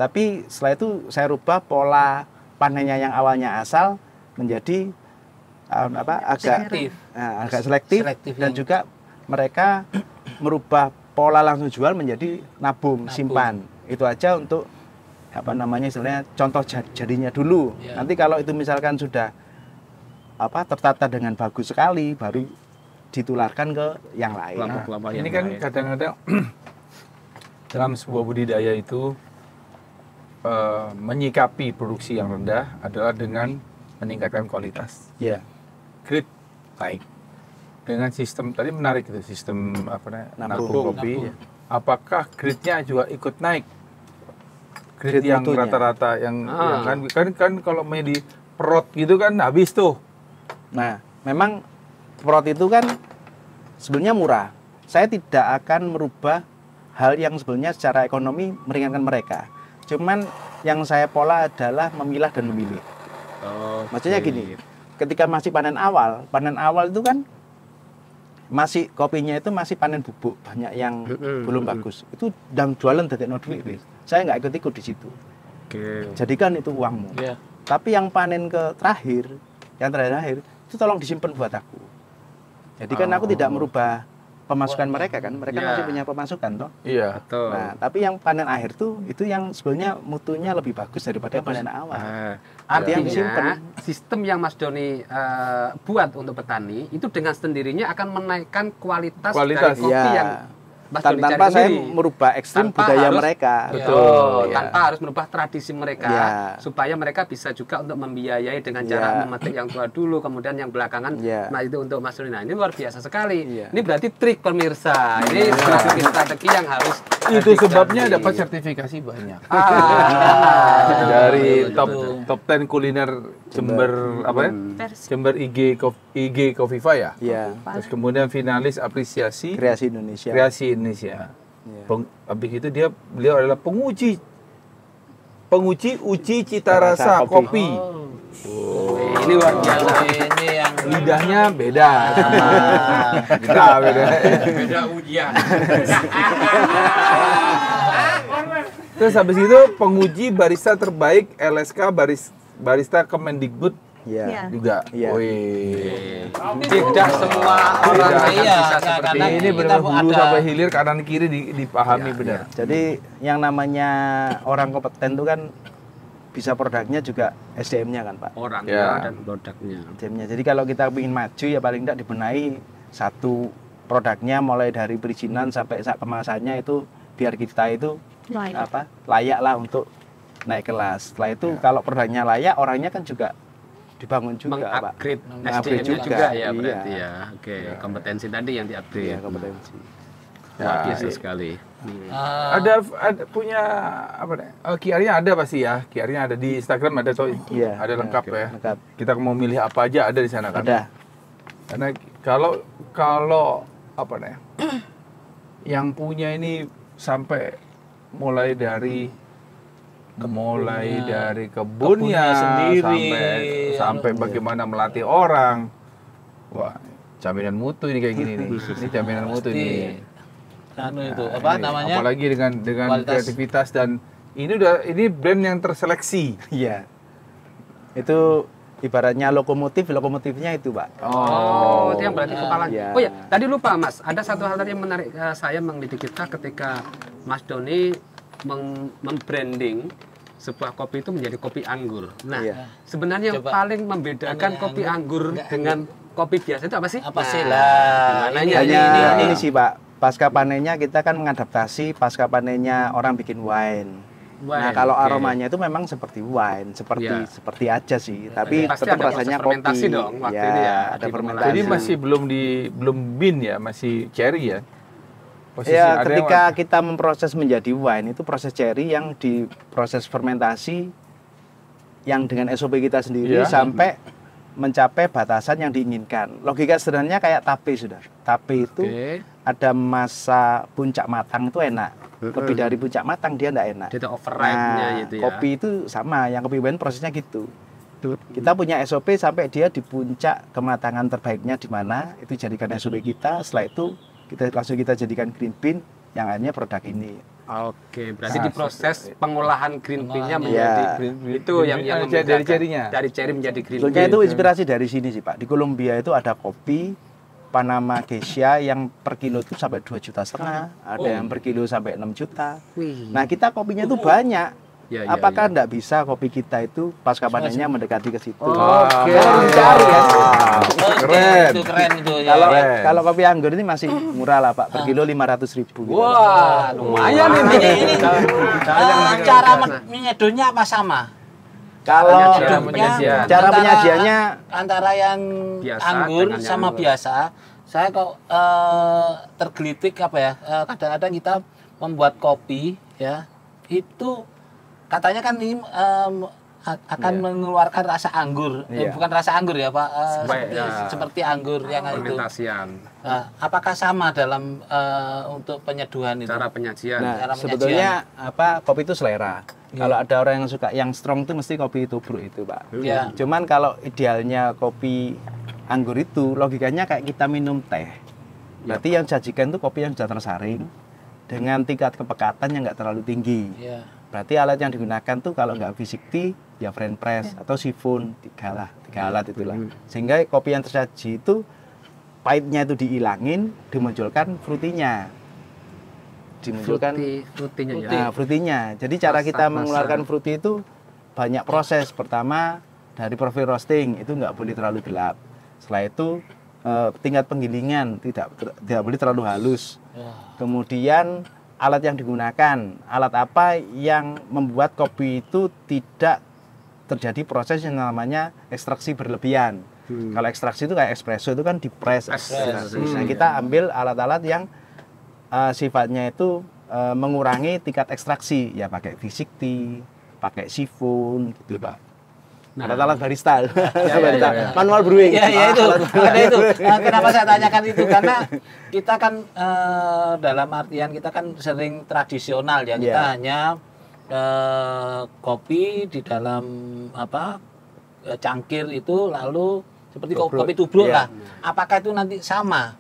Tapi setelah itu saya rubah pola panennya yang awalnya asal menjadi agak selektif dan juga mereka merubah pola langsung jual menjadi nabung, simpan. Itu aja untuk istilahnya contoh jadinya dulu. Nanti kalau itu misalkan sudah tertata dengan bagus sekali, baru ditularkan ke yang lain. Ini kan kadang-kadang dalam sebuah budidaya itu menyikapi produksi yang rendah adalah dengan meningkatkan kualitas. Grade baik. Dengan sistem tadi menarik itu sistem nabung kopi. Apakah grade-nya juga ikut naik? Grade yang rata-rata yang kan kalau main di perot gitu kan habis tuh. Nah, memang perot itu kan sebenarnya murah. Saya tidak akan merubah hal yang sebenarnya secara ekonomi meringankan mereka. Cuman yang saya pola adalah memilah dan memilih. Maksudnya gini, ketika masih panen awal itu kan masih kopinya itu masih panen bubuk, banyak yang belum bagus. Itu dan jualan dari duit. Saya nggak ikut-ikut di situ. Jadikan itu uangmu. Tapi yang panen yang terakhir itu tolong disimpan buat aku. Jadi kan aku tidak merubah pemasukan mereka kan, mereka masih punya pemasukan toh. Iya. Betul. Nah, tapi yang panen akhir tuh itu yang sebenarnya mutunya lebih bagus daripada panen awal. Artinya sistem yang Mas Doni buat untuk petani itu dengan sendirinya akan menaikkan kualitas dari kopi yang Mas Doni cari tanpa saya sendiri. merubah ekstrim budaya mereka. Betul. Tanpa harus merubah tradisi mereka supaya mereka bisa juga untuk membiayai dengan cara memetik yang tua dulu, kemudian yang belakangan. Nah itu untuk Mas Doni. Nah ini luar biasa sekali. Ini berarti trik pemirsa. Ini strategi yang harus. Itu sebabnya dapat sertifikasi banyak. Dari top 10 kuliner Jember Jember IG Kofifa ya. Terus kemudian finalis apresiasi Kreasi Indonesia. Habis itu beliau adalah penguji uji cita rasa kopi. Ini luar biasa. Ini yang lidahnya beda sama kita beda. Beda ujian. Terus habis itu penguji barista terbaik LSK barista Kemendikbud Iya. juga. Iya. Wih. Tidak semua orang Iya, bisa seperti karena Ini kita benar hulu ada- sampai hilir kanan kiri dipahami benar. Jadi yang namanya orang kompeten itu kan bisa produknya juga SDM-nya kan Pak. orangnya Ya. dan produknya. SDM-nya. Jadi kalau kita ingin maju ya paling tidak dibenahi satu produknya mulai dari perizinan sampai saat kemasannya itu biar kita itu layak lah untuk naik kelas. Setelah itu kalau produknya layak, orangnya kan juga dibangun juga Pak. Mengupgrade Mengupgrade SDM-nya juga ya iya. berarti ya. Oke, kompetensi tadi yang Iya, di-upgrade. kompetensi. Wah, Ya, biasa sekali. ada punya apa nih? QR-nya ada pasti ya. QR-nya ada di Instagram ada toh. Iya. Ada lengkap ya. Lengkap. Kita mau milih apa aja ada di sana kan. Ada. Karena kalau apa nih? Yang punya ini sampai mulai dari dari kebunnya sendiri. sampai bagaimana melatih orang. Wah, jaminan mutu ini kayak gini nih. Ini jaminan mutu nih. Anu itu apa Ini, namanya? apalagi dengan Kualitas. kreativitas dan ini brand yang terseleksi. Iya. Itu ibaratnya lokomotifnya itu, Pak. Oh, itu yang berarti kepala. Iya. Oh ya, tadi lupa Mas. Ada satu hal tadi yang menarik saya mendidik kita ketika Mas Doni membranding sebuah kopi itu menjadi kopi anggur. Nah, Iya. sebenarnya yang Coba. paling membedakan Anggur, kopi anggur dengan kopi biasa itu apa sih? Apa sih Nah, lah? gimana Ini ya? Hanya ini. ini sih, Pak. Pasca panennya kita kan mengadaptasi pasca panennya orang bikin wine. Nah, Wine, kalau oke. aromanya itu memang seperti wine, Iya. seperti aja sih, tapi Pasti tetap ada rasanya proses fermentasi kopi. dong waktu Ya, itu ya, ada di fermentasi. Jadi masih belum bean ya, masih cherry ya. Posisi Ya, ada yang ketika kita memproses menjadi wine itu proses cherry yang diproses fermentasi yang dengan SOP kita sendiri Iya. sampai mencapai batasan yang diinginkan. Logika sederhananya kayak tape sudah. Tape itu Oke. ada masa puncak matang itu enak. Lebih dari puncak matang dia enggak enak. Itu overripe-nya gitu ya. Kopi itu sama, yang kopi wine prosesnya gitu. Kita punya SOP sampai dia di puncak kematangan terbaiknya di mana, itu jadikan SOP kita. Setelah itu kita jadikan green bean yang akhirnya produk ini. Oke, berarti diproses pengolahan green bean-nya Iya. menjadi itu yang dari membedakan. cherry-nya. Dari cherry menjadi green Sebetulnya bean. itu inspirasi dari sini sih Pak. Di Kolombia itu ada kopi Panama Geisha yang per kilo itu sampai 2,5 juta. Ada yang per kilo sampai 6 juta. Wih. Nah kita kopinya itu banyak. Ya, ya, Apakah ya. enggak bisa kopi kita itu pasca panennya mendekati ke situ? Oke. Kita harus cari ya. Keren. Itu keren itu ya. Kalau Keren. kalau kopi anggur ini masih murah lah Pak, per kilo 500.000 gitu. Wah, lumayan ini. Cara menyeduhnya apa sama? Kalau Cara penyajian. cara penyajiannya antara yang Biasa anggur dengan yang sama anggur. biasa, saya kok tergelitik apa ya? Kadang-kadang kita membuat kopi ya, itu katanya kan ini akan mengeluarkan rasa anggur, Iya. bukan rasa anggur ya Pak, Ya. seperti anggur yang itu. Fermentasian, Apakah sama dalam untuk penyeduhan itu? cara penyajian. Nah, cara sebetulnya kopi itu selera. Kalau ada orang yang suka yang strong itu mesti kopi tubruk itu, Pak. Iya. Cuman kalau idealnya kopi anggur itu logikanya kayak kita minum teh. Berarti yang sajikan itu kopi yang sudah tersaring dengan tingkat kepekatan yang nggak terlalu tinggi. Iya. Berarti alat yang digunakan tuh kalau nggak V60 ya French press atau siphon, tiga alat itulah. Sehingga kopi yang tersaji itu pahitnya itu dihilangin, dimunculkan fruitynya. Dimunculkan Frutinya ya. nah, fruitynya. Jadi cara kita Rasa-rasa. mengeluarkan fruity itu banyak proses. Pertama dari profil roasting itu nggak boleh terlalu gelap. Setelah itu tingkat penggilingan tidak boleh terlalu halus. Kemudian alat yang digunakan, alat apa yang membuat kopi itu tidak terjadi proses yang namanya ekstraksi berlebihan. Kalau ekstraksi itu kayak espresso itu kan dipres. Nah, kita ambil alat-alat yang sifatnya itu mengurangi tingkat ekstraksi, ya pakai V60, pakai siphon gitu Pak. Alat-alat barista. Barista. Manual brewing. Iya itu. Ada itu. Kenapa saya tanyakan itu? Karena kita kan dalam artian kita kan sering tradisional ya. Kita Iya. hanya kopi di dalam cangkir itu lalu seperti kopi tubruk Iya. lah. Apakah itu nanti sama?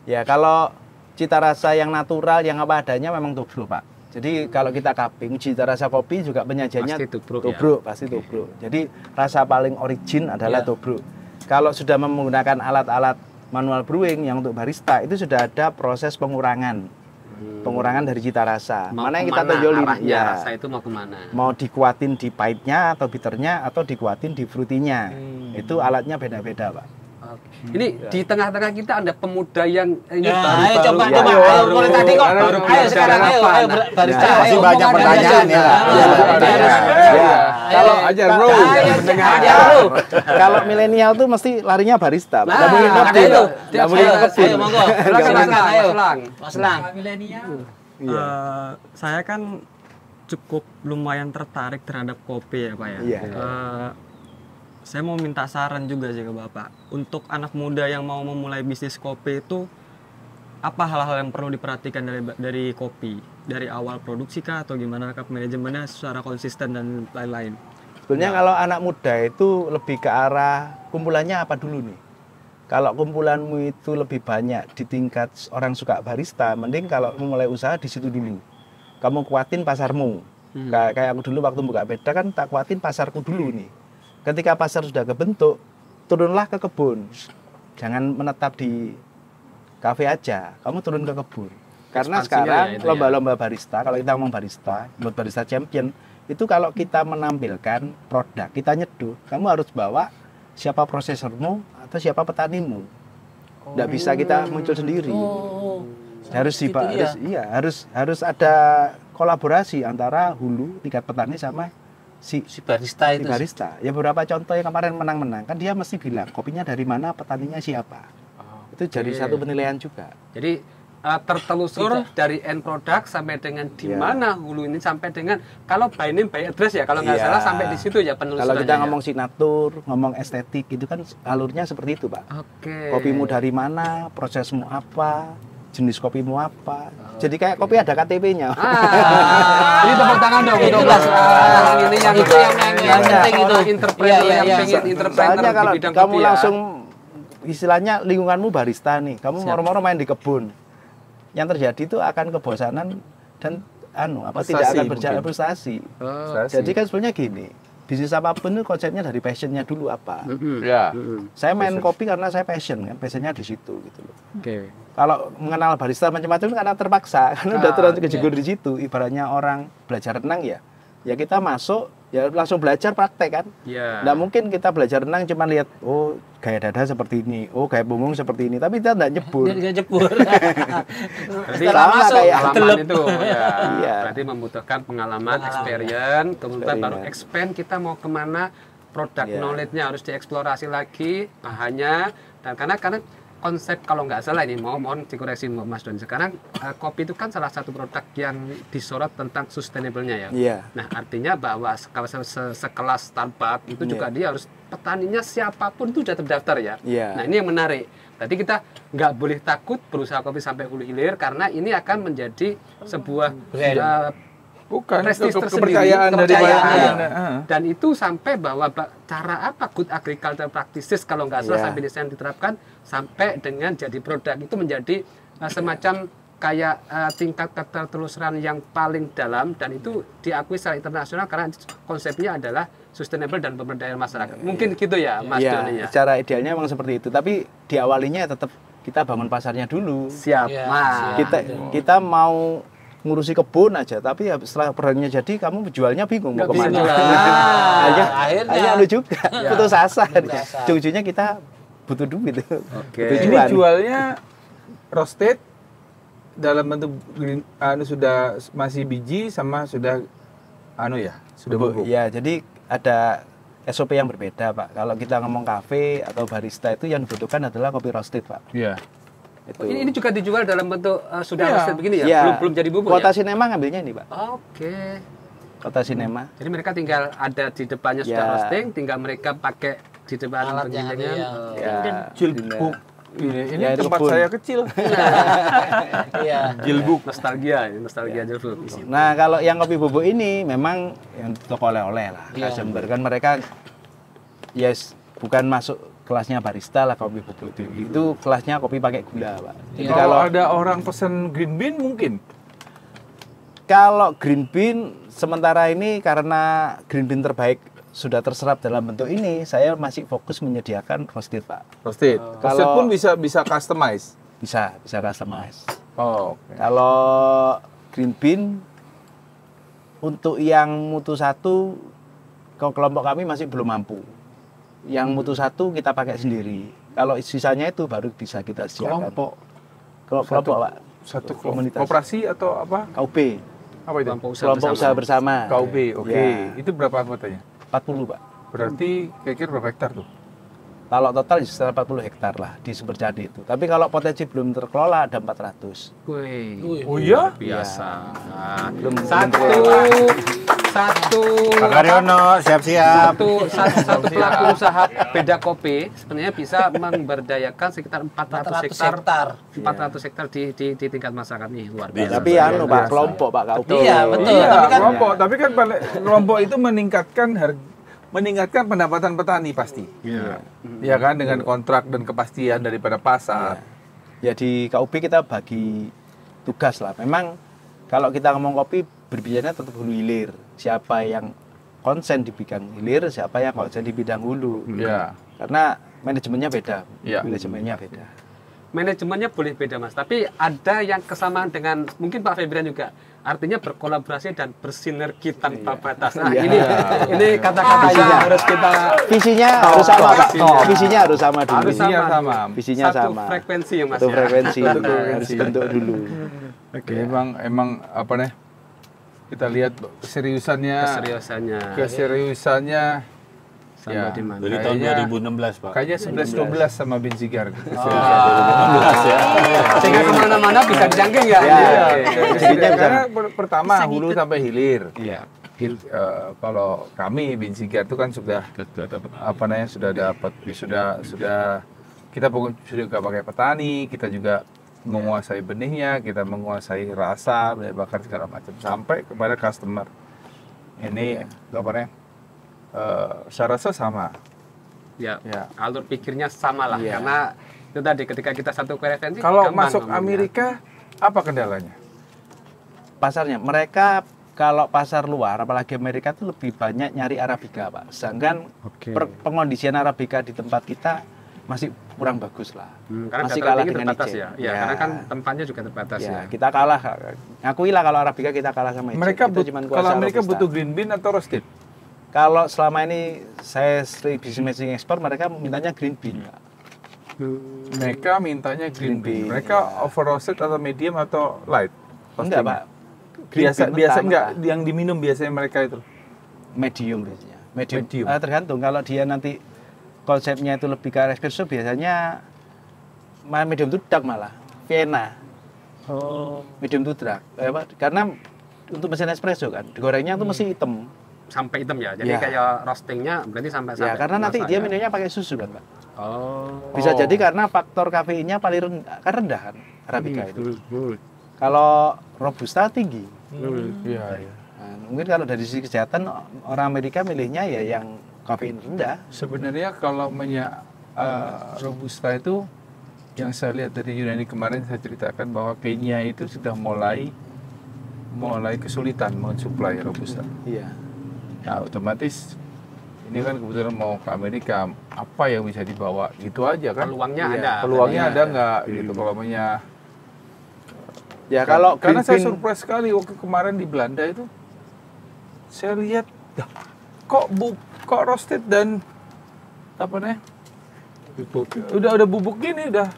Ya, kalau cita rasa yang natural, yang apa adanya memang tubruk, Pak. Jadi kalau kita cupping, cita rasa kopi juga penyajiannya Pasti tubruk, pasti tubruk. Jadi rasa paling origin adalah Ya. tubruk. Kalau sudah menggunakan alat-alat manual brewing yang untuk barista, itu sudah ada proses pengurangan dari cita rasa. Mau Mana yang kita kemana tonjolin? arahnya, Ya. rasa itu mau kemana? Mau dikuatin di pahitnya atau bitternya atau dikuatin di fruitynya. Itu alatnya beda-beda, Pak. Ini di tengah-tengah kita ada pemuda yang ini Ya, baru-baru. ayo coba, ya, coba. ayo, Ayo, mulai tadi kok. baru Ayo belajar sekarang, ayo, apa? ayo barista. Ya, masih ayo, banyak omongan pertanyaan aja. ya. Iya, Kalau ajar, Ayo, bro. ayo, bro. kalau milenial tuh mesti larinya barista. Nah, Nggak mungkin ada kebun. itu. Nggak mungkin Ayo, kebun. ayo, monggo. Silakan, Silakan, Mas ayo. Lang. Mas Lang. Saya kan cukup lumayan tertarik terhadap kopi ya Pak ya. Iya. Saya mau minta saran juga sih ke Bapak. Untuk anak muda yang mau memulai bisnis kopi itu apa hal-hal yang perlu diperhatikan dari kopi? Dari awal produksi kah atau gimana kah manajemennya secara konsisten dan lain-lain? Sebenarnya kalau anak muda itu lebih ke arah kumpulannya apa dulu nih? Kalau kumpulanmu itu lebih banyak di tingkat orang suka barista, mending kalau memulai usaha di situ dulu. Kamu kuatin pasarmu. Kayak aku dulu waktu buka beda kan tak kuatin pasarku dulu nih. Ketika pasar sudah kebentuk, turunlah ke kebun. Jangan menetap di kafe aja, kamu turun ke kebun. Karena Ekspansinya sekarang ya itu lomba-lomba barista, kalau kita ngomong barista, buat barista champion, itu kalau kita menampilkan produk, kita nyeduh, kamu harus bawa siapa prosesormu atau siapa petanimu. Nggak bisa kita muncul sendiri. Harus gitu ya? harus ada kolaborasi antara hulu tingkat petani sama si barista si itu. barista. Ya beberapa contoh yang kemarin menang-menang kan dia mesti bilang kopinya dari mana, petaninya siapa. Itu jadi satu penilaian juga. Jadi tertelusur dari end product sampai dengan di Iya. mana hulu ini sampai dengan kalau by name by address ya kalau nggak Iya. salah sampai di situ ya penelusurannya. Kalau kita ya. ngomong signatur, ngomong estetik itu kan alurnya seperti itu, Pak. Oke. Kopimu dari mana, prosesmu apa, jenis kopimu apa. Jadi kayak kopi ada KTP-nya. Ini tepuk tangan dong untuk Itulah. Mas Lang ini yang Itu yang penting itu. orang entrepreneur Iya, iya, yang iya. pengen entrepreneur Soalnya di kalau bidang kamu kopi ya. langsung istilahnya lingkunganmu barista nih, kamu moro-moro main di kebun. Yang terjadi itu akan kebosanan dan tidak akan berjalan frustasi. Jadi kan sebenarnya gini, bisnis apapun itu konsepnya dari passionnya dulu apa. Ya. Saya main kopi karena saya passion kan, passionnya di situ gitu loh. Oke. Kalau mengenal barista macam-macam karena terpaksa, karena udah terus kejegur di situ. Ibaratnya orang belajar renang ya kita masuk ya langsung belajar praktek kan. Iya. Nggak mungkin kita belajar renang cuma lihat oh gaya dada seperti ini, oh gaya punggung seperti ini, tapi kita nggak nyebur. Dia jebur. Berarti Setelah sama masuk kayak pengalaman itu ya. Iya. Berarti membutuhkan pengalaman, experience, kemudian baru expand kita mau kemana, produk Iya. knowledge-nya harus dieksplorasi lagi, bahannya dan karena konsep kalau nggak salah ini mohon dikoreksi Mas Doni. Sekarang kopi itu kan salah satu produk yang disorot tentang sustainable-nya ya. Iya. Nah, artinya bahwa sekelas Starbucks itu juga dia harus petaninya siapapun itu sudah terdaftar ya. Iya. Nah, ini yang menarik. Berarti kita nggak boleh takut berusaha kopi sampai hulu hilir karena ini akan menjadi sebuah Bukan prestis tersendiri, kepercayaan dari kepercayaan. banyak. Dan itu sampai bahwa cara apa good agriculture practices kalau nggak salah Iya. sampai desain diterapkan sampai dengan jadi produk itu menjadi semacam kayak tingkat ketertelusuran yang paling dalam dan itu diakui secara internasional karena konsepnya adalah sustainable dan pemberdayaan masyarakat. Mungkin gitu ya Mas Iya, Doni ya. secara idealnya memang seperti itu, tapi diawalinya tetap kita bangun pasarnya dulu. Siap. Iya, Mas. Kita mau ngurusi kebun aja, tapi ya setelah produknya jadi kamu jualnya bingung mau Nggak bisa kemana. jual. Akhirnya. Hanya lu juga putus asa. asa. Ujung-ujungnya kita butuh duit. Oke. Butuh Ini cuan. jualnya roasted dalam bentuk sudah masih biji sama sudah sudah bubuk. Ya, jadi ada SOP yang berbeda, Pak. Kalau kita ngomong kafe atau barista itu yang dibutuhkan adalah kopi roasted, Pak. Iya. Itu. Ini juga dijual dalam bentuk sudah Iya. roasted begini ya? Iya. Belum jadi bubuk Kota ya? Sinema ngambilnya ini, Pak. Oke. Kota Sinema. Jadi mereka tinggal ada di depannya sudah Ya. roasting, tinggal mereka pakai di depan Alat yang ada, penggilingan. ya. Ya, Jilbuk. Ini Ya, itu tempat kebun. saya kecil. Iya. Jilbuk. Nostalgia Ya. Jilbuk. Nah, kalau yang kopi bubuk ini memang yang toko oleh-oleh lah, Iya. customer kan mereka bukan masuk ke kelasnya barista lah kopi bubuk itu kelasnya kopi pakai gula Pak. Jadi Kalau ada orang pesen green bean mungkin. Kalau green bean sementara ini karena green bean terbaik sudah terserap dalam bentuk ini, saya masih fokus menyediakan roasted Pak. Roasted. Roasted Kalau- pun bisa customize. Bisa customize. Oh, oke. Kalau green bean untuk yang mutu 1 kalau kelompok kami masih belum mampu. Yang mutu 1 kita pakai sendiri. Kalau sisanya itu baru bisa kita sediakan. Kelompok Pak. Satu Komunitas. koperasi atau apa? KUB. Apa itu? Kelompok usaha bersama. KUB, oke. Ya, Itu berapa anggotanya? 40 Pak. Berarti kira-kira berapa hektar tuh? Kalau total sekitar 40 hektar lah di Sumber Candi itu. Tapi kalau potensi belum terkelola ada 400. Wih, Oh iya? biasa. Belum Satu Pak Karyono, siap-siap. satu pelaku usaha beda kopi sebenarnya bisa memberdayakan sekitar 400 hektar 400 hektar di tingkat masyarakat nih, luar biasa. Tapi anu Pak, kelompok Pak KUB. Iya, betul. Iya, Tapi kan kelompok. Tapi kan kelompok itu meningkatkan pendapatan petani pasti. Iya kan, dengan kontrak dan kepastian daripada pasar. Ya di KUB kita bagi tugas lah. Memang kalau kita ngomong kopi berbicaranya tetap hulu hilir. Siapa yang konsen di bidang hilir, siapa yang konsen di bidang hulu. Iya. Karena manajemennya beda. Iya. Manajemennya beda. Manajemennya boleh beda Mas, tapi ada yang kesamaan dengan mungkin Pak Febrian juga. Artinya berkolaborasi dan bersinergi tanpa batas. Nah, ini kata-kata yang harus kita Visinya harus sama Pak. Visinya harus sama dulu. harus sama. Visinya Satu sama. frekuensi ya Mas. Satu ya. frekuensi dulu. Harus bentuk dulu. Oke. Emang apa nih? Kita lihat keseriusannya Sampai ya, di mana? Dari tahun Kayaknya- 2016, Pak. kayaknya 11-12 sama Bin Sigar. 2016 ya. Sehingga kemana-mana bisa dijangking ya. Ya. Jadinya karena pertama hulu sampai hilir. Iya. Kalau kami Bin Sigar itu kan sudah apa namanya sudah kita sudah pakai petani, kita juga menguasai benihnya, kita menguasai rasa, bahkan segala macam sampai kepada customer. Ini apa namanya? Saya rasa sama. Ya, Ya. alur pikirnya sama lah, Iya. karena itu tadi ketika kita satu preferensi. Kalau gampang masuk ngomongnya. Amerika apa kendalanya? Pasarnya mereka kalau pasar luar apalagi Amerika itu lebih banyak nyari Arabica Pak. Sedangkan pengondisian Arabica di tempat kita masih kurang bagus lah. Karena masih dataran kalah tinggi dengan terbatas Niger. ya. Ya, karena kan tempatnya juga terbatas Ya, ya. kita kalah. Ngakuilah kalau Arabica kita kalah sama Niger. Mereka Kita cuman kuasa kalau Amerika Robusta. butuh green bean atau roasted? Kalau selama ini saya sering bisnis matching ekspor, mereka mintanya green bean Pak. Mereka mintanya green Green bean. bean, Mereka over roasted atau medium atau light? Enggak Pak. Green Biasa bean biasa mentah, enggak mentah. yang diminum biasanya mereka itu. Medium biasanya. Medium. Tergantung kalau dia nanti konsepnya itu lebih ke arah espresso biasanya medium to dark malah Vienna. Medium to dark. Karena untuk mesin espresso kan digorengnya tuh mesti hitam. Sampai hitam ya. Jadi Ya. kayak roastingnya berarti sampai Ya karena nanti rasa dia ya. minumnya pakai susu kan Pak. Oh. Bisa jadi karena faktor kafeinnya paling rendah kan Arabica itu. Kalau Robusta tinggi. Iya, iya. Nah, mungkin kalau dari sisi kesehatan orang Amerika milihnya ya yang kafein rendah. Sebenarnya kalau Robusta itu yang saya lihat dari Yunani kemarin saya ceritakan bahwa Kenya itu sudah mulai kesulitan mensuplai Robusta. Iya. Ya otomatis ini kan kebetulan mau ke Amerika, apa yang bisa dibawa gitu aja kan? Peluangnya Iya, ada. Peluangnya Iya. ada nggak gitu kalau punya? Ya kalau Karena saya green bean- surprise sekali waktu kemarin di Belanda itu, saya lihat "Dah, kok roasted dan apa nih? Udah bubuk gini udah.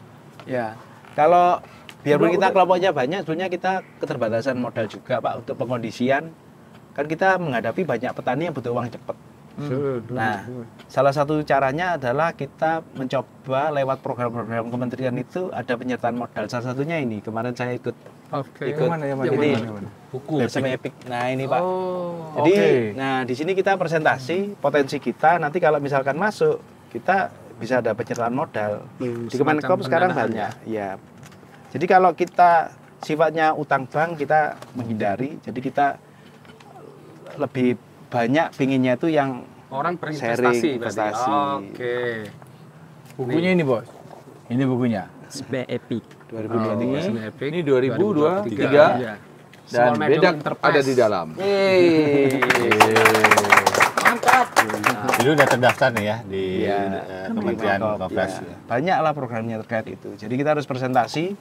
Ya, kalau biarpun Udah- kita kelompoknya banyak, sebenarnya kita keterbatasan modal juga Pak untuk pengondisian. Kan kita menghadapi banyak petani yang butuh uang cepat. Nah, salah satu caranya adalah kita mencoba lewat program-program kementerian itu ada penyertaan modal. Salah satunya ini kemarin saya ikut Oke. Ikut. Yang mana? Jadi, Yang mana? bersama Epic. Nah ini Pak. Oh, Jadi, oke. nah di sini kita presentasi potensi kita. Nanti kalau misalkan masuk, kita bisa ada penyertaan modal. Di Kemenkop sekarang banyak. Ya. Jadi kalau kita sifatnya utang bank kita menghindari. Jadi kita lebih banyak pinginnya itu yang Orang sharing, berinvestasi berarti. investasi. Oke. Bukunya ini bos. Ini bukunya. SB Epic. 2023. Ini 2023. Iya. Dan Small Medium beda Enterprise. ada di dalam. Mantap. Itu udah terdaftar nih ya di Iya. Kementerian Kemenkop, Koopres. ya. Banyak lah programnya terkait itu. Jadi kita harus presentasi.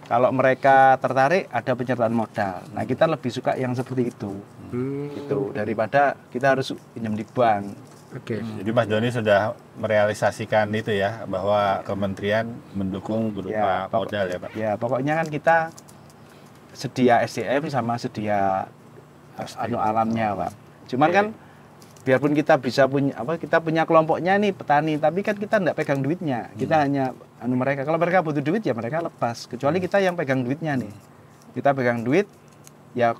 Kalau mereka tertarik, ada penyertaan modal. Nah, kita lebih suka yang seperti itu, gitu. Daripada kita harus pinjam di bank. Oke. Jadi Mas Doni sudah merealisasikan itu ya, bahwa kementerian mendukung berupa modal ya Pak. Ya, pokoknya kan kita sedia SDM sama sedia alamnya, Pak. Cuman kan biarpun kita bisa punya kita punya kelompoknya nih petani, tapi kan kita nggak pegang duitnya. Kita hanya mereka. Kalau mereka butuh duit ya mereka lepas. Kecuali kita yang pegang duitnya nih. Kita pegang duit ya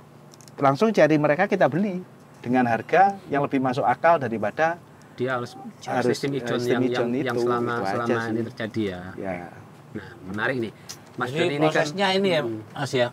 langsung cari mereka kita beli dengan harga yang lebih masuk akal daripada Dia harus sistem ijon sistem ijon yang itu, selama itu aja ini sih. terjadi ya. ya Nah, menarik nih. Mas Jadi Doni ini kan prosesnya ini ya, Mas ya.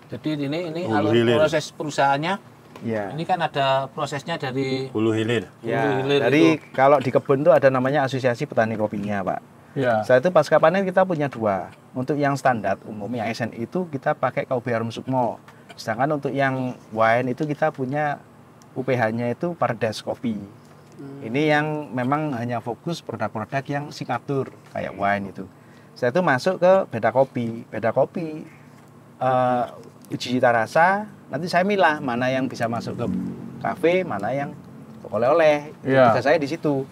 Jadi ini Hulu hilir. proses perusahaannya. ya. Ini kan ada prosesnya dari Hulu hilir. Ya, hulu hilir dari itu. kalau di kebun itu ada namanya Asosiasi Petani Kopinya, Pak. Ya. Setelah itu pasca panen kita punya dua. Untuk yang standar umum yang SNI itu kita pakai KUB Harum Sukmo. Sedangkan untuk yang wine itu kita punya UPH-nya itu Paradise Kopi. Ini yang memang hanya fokus produk-produk yang signatur kayak wine itu. Setelah itu masuk ke Beda Kopi. Beda Kopi uji cita rasa. Nanti saya milah mana yang bisa masuk ke kafe, mana yang oleh-oleh. Iya. Tugas saya di situ.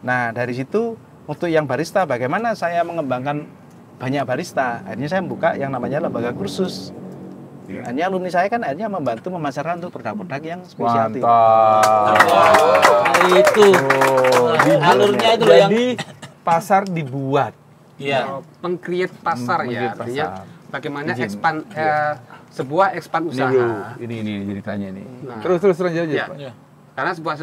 Nah dari situ untuk yang barista, bagaimana saya mengembangkan banyak barista? Akhirnya saya membuka yang namanya lembaga kursus. Hanya alumni saya kan akhirnya membantu memasarkan untuk produk-produk yang spesialty. Mantap. itu alurnya itu loh yang Jadi pasar dibuat. iya. pengcreate pasar ya, Pengcreate artinya pasar. bagaimana Izin. sebuah expand Ini usaha. bro, ini ceritanya nih. Nah. Terus lanjut aja. Ya. Pak. Karena sebuah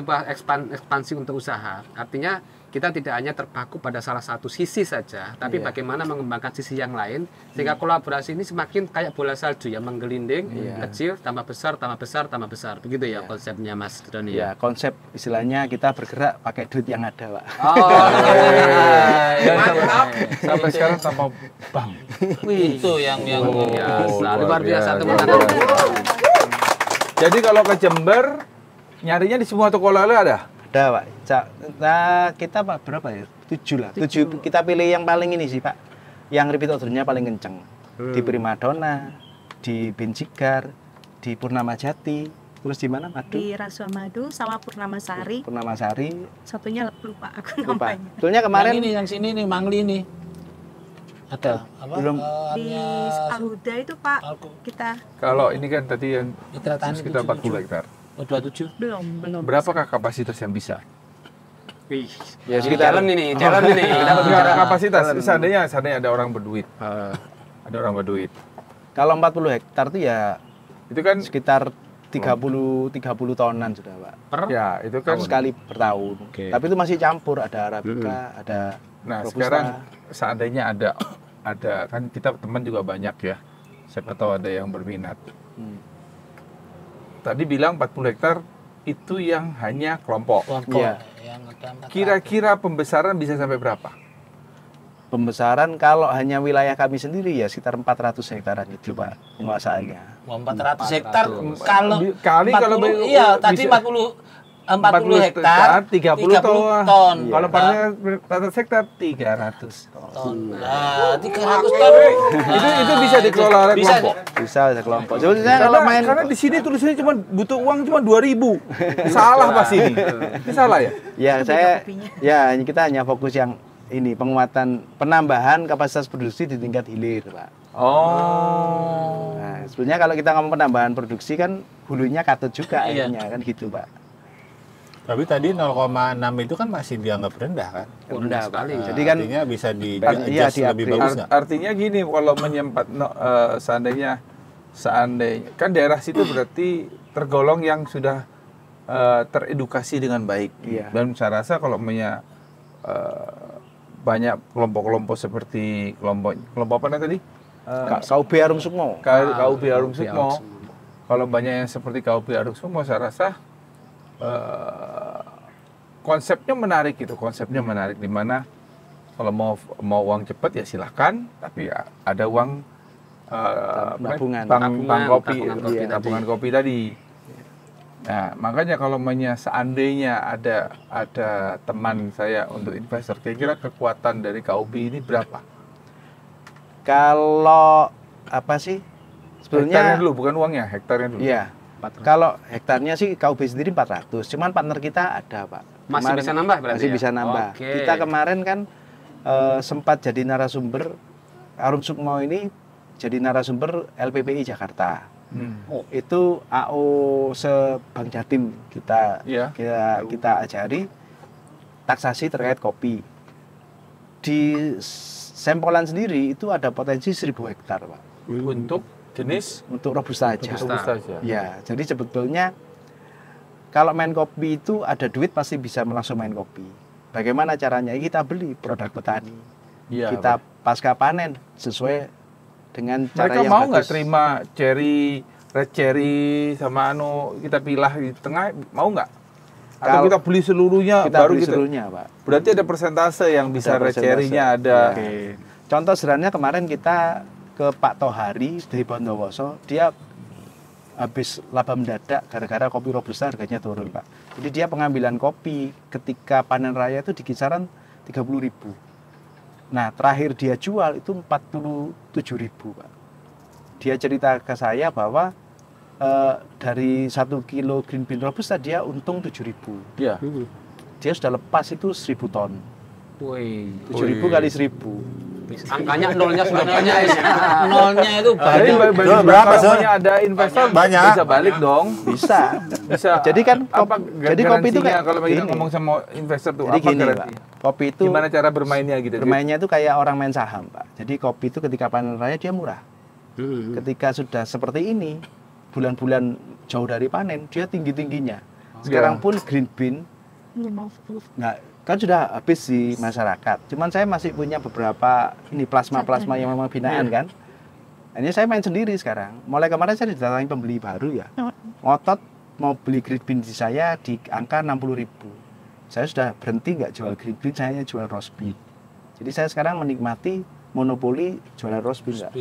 ekspansi untuk usaha, artinya kita tidak hanya terpaku pada salah satu sisi saja, tapi bagaimana mengembangkan sisi yang lain, sehingga kolaborasi ini semakin kayak bola salju ya, menggelinding, kecil, tambah besar, tambah besar, tambah besar. Begitu ya konsepnya Mas Doni Ya, konsep istilahnya kita bergerak pakai duit yang ada, Pak. Oh, Mantap. Sampai sekarang tanpa bank. Itu yang biasa, luar biasa biasa. teman-teman. Jadi kalau ke Jember, nyarinya di semua toko oleh-oleh ada? Ada, Pak. Nah, kita Pak berapa ya? 7 lah. 7. Kita pilih yang paling ini sih, Pak. Yang repeat ordernya paling kenceng. Di Primadona, di Bincigar, di Purnama Jati, terus di mana? Madu? Di Raswa Madu sama Purnama Sari. Purnama Sari. Satunya lupa aku Lupa. namanya. Betulnya kemarin yang ini yang sini nih Mangli nih ada apa Belum. Di Alhuda itu Pak kita Kalau ini kan tadi yang Mitra Tani sekitar 40 hektar. 27 belum. Berapakah kapasitas yang bisa? Wih, ya sekitar challenge ini, challenge ini. Kita Enggak, berbicara kapasitas. Seandainya ada orang berduit. Ada orang berduit. kalau 40 hektar itu ya Itu kan sekitar 30 tonan sudah, Pak. ya, itu kan Sekali per tahun. Oke. Tapi itu masih campur, ada Arabica, ada Nah, Robusta. sekarang seandainya ada kan kita teman juga banyak ya. Siapa tahu ada yang berminat. Tadi bilang 40 hektar itu yang hanya kelompok. Iya. yang ada Kira-kira pembesaran bisa sampai berapa? Pembesaran kalau hanya wilayah kami sendiri ya sekitar 400 hektaran itu, Pak, penguasaannya. 400 hektar kalau Kali kalau 40, iya tadi bisa- 40 hektar 30 ton. ton. Kalau parnya 400 hektar 300 ton. Nah, 300 ton. Itu bisa dikelola oleh Bisa. kelompok. Bisa ada kelompok. Sebenarnya kalau main Karena di sini tulisannya cuma butuh uang cuma 2.000. Salah pasti ini. Ini salah ya? ya saya ya kita hanya fokus yang ini penguatan penambahan kapasitas produksi di tingkat hilir, Pak. Oh. Nah, sebenarnya kalau kita ngomong penambahan produksi kan hulunya katut juga Iya. akhirnya kan gitu, Pak. Tapi tadi 0,6 itu kan masih dianggap rendah kan? Rendah, Pak. sekali. Jadi kan Artinya bisa di Iya, adjust lebih di-upgrade. bagus nggak? Artinya gini, kalau menyempat seandainya kan daerah situ berarti tergolong yang sudah teredukasi dengan baik. Iya. Dan saya rasa kalau banyak kelompok-kelompok seperti kelompok apa namanya tadi? KUB Harum Sukmo. KUB Harum Sukmo. Kalau banyak yang seperti KUB Harum Sukmo, saya rasa konsepnya menarik gitu. Konsepnya menarik di mana Kalau mau uang cepat ya silahkan, tapi ada uang tabungan. tabungan kopi tadi. Nah, makanya kalau seandainya ada teman saya untuk investor, kira-kira kekuatan dari KUB ini berapa? Kalau apa sih? Hektarnya Sebetulnya dulu, bukan uangnya, hektarnya dulu. iya. Kalau hektarnya sih KUB sendiri 400, cuman partner kita ada, Pak. Masih bisa nambah berarti Masih ya? bisa nambah. Oke. Kita kemarin kan sempat jadi narasumber, Arum Sukmo ini jadi narasumber LPPI Jakarta. Itu AO se-Bank Jatim kita ajari taksasi terkait kopi. Di Sempolan sendiri itu ada potensi 1000 hektar, Pak. Untuk jenis Untuk robusta aja. robusta aja. Ya, jadi sebetulnya kalau main kopi itu ada duit pasti bisa langsung main kopi. Bagaimana caranya? Kita beli produk petani. Iya, Kita pasca panen sesuai dengan cara mereka yang mau bagus. nggak terima red cherry sama kita pilah di tengah, mau nggak? Atau Kalau kita beli seluruhnya Kita baru beli gitu? seluruhnya, Pak. Berarti ada persentase yang bisa Ada red cherry-nya persentase. ada. Oke. Contoh sederhananya kemarin kita ke Pak Tohari dari Bondowoso, dia habis laba mendadak gara-gara kopi robusta harganya turun, Pak. Jadi dia pengambilan kopi ketika panen raya itu di kisaran 30.000. Nah, terakhir dia jual itu 47.000, Pak. Dia cerita ke saya bahwa dari 1 kilo green bean robusta dia untung 7.000. Iya. Dia sudah lepas itu 1.000 ton. Wih. 7.000 kali 1.000. Angkanya nolnya sudah banyak ya. Nolnya itu Jadi banyak. berapa soalnya ada investor Banyak. bisa balik dong. Bisa. Bisa. Jadi kan apa jadi kopi itu garansinya kayak kalau kita gini. ngomong sama investor tuh Jadi apa gini, Pak. garansi? Kopi itu Gimana cara bermainnya gitu? bermainnya itu kayak orang main saham, Pak. Jadi kopi itu ketika panen raya dia murah. Ketika sudah seperti ini, bulan-bulan jauh dari panen, dia tinggi-tingginya. Sekarang pun green bean nggak, kan sudah habis di masyarakat. Cuman saya masih punya beberapa ini plasma-plasma yang memang binaan kan. Ini saya main sendiri sekarang. Mulai kemarin saya didatangi pembeli baru ya. Ngotot mau beli green bean di saya di angka 60.000. Saya sudah berhenti nggak jual green bean, saya hanya jual roast bean. Jadi saya sekarang menikmati monopoli jualan roast bean, Pak.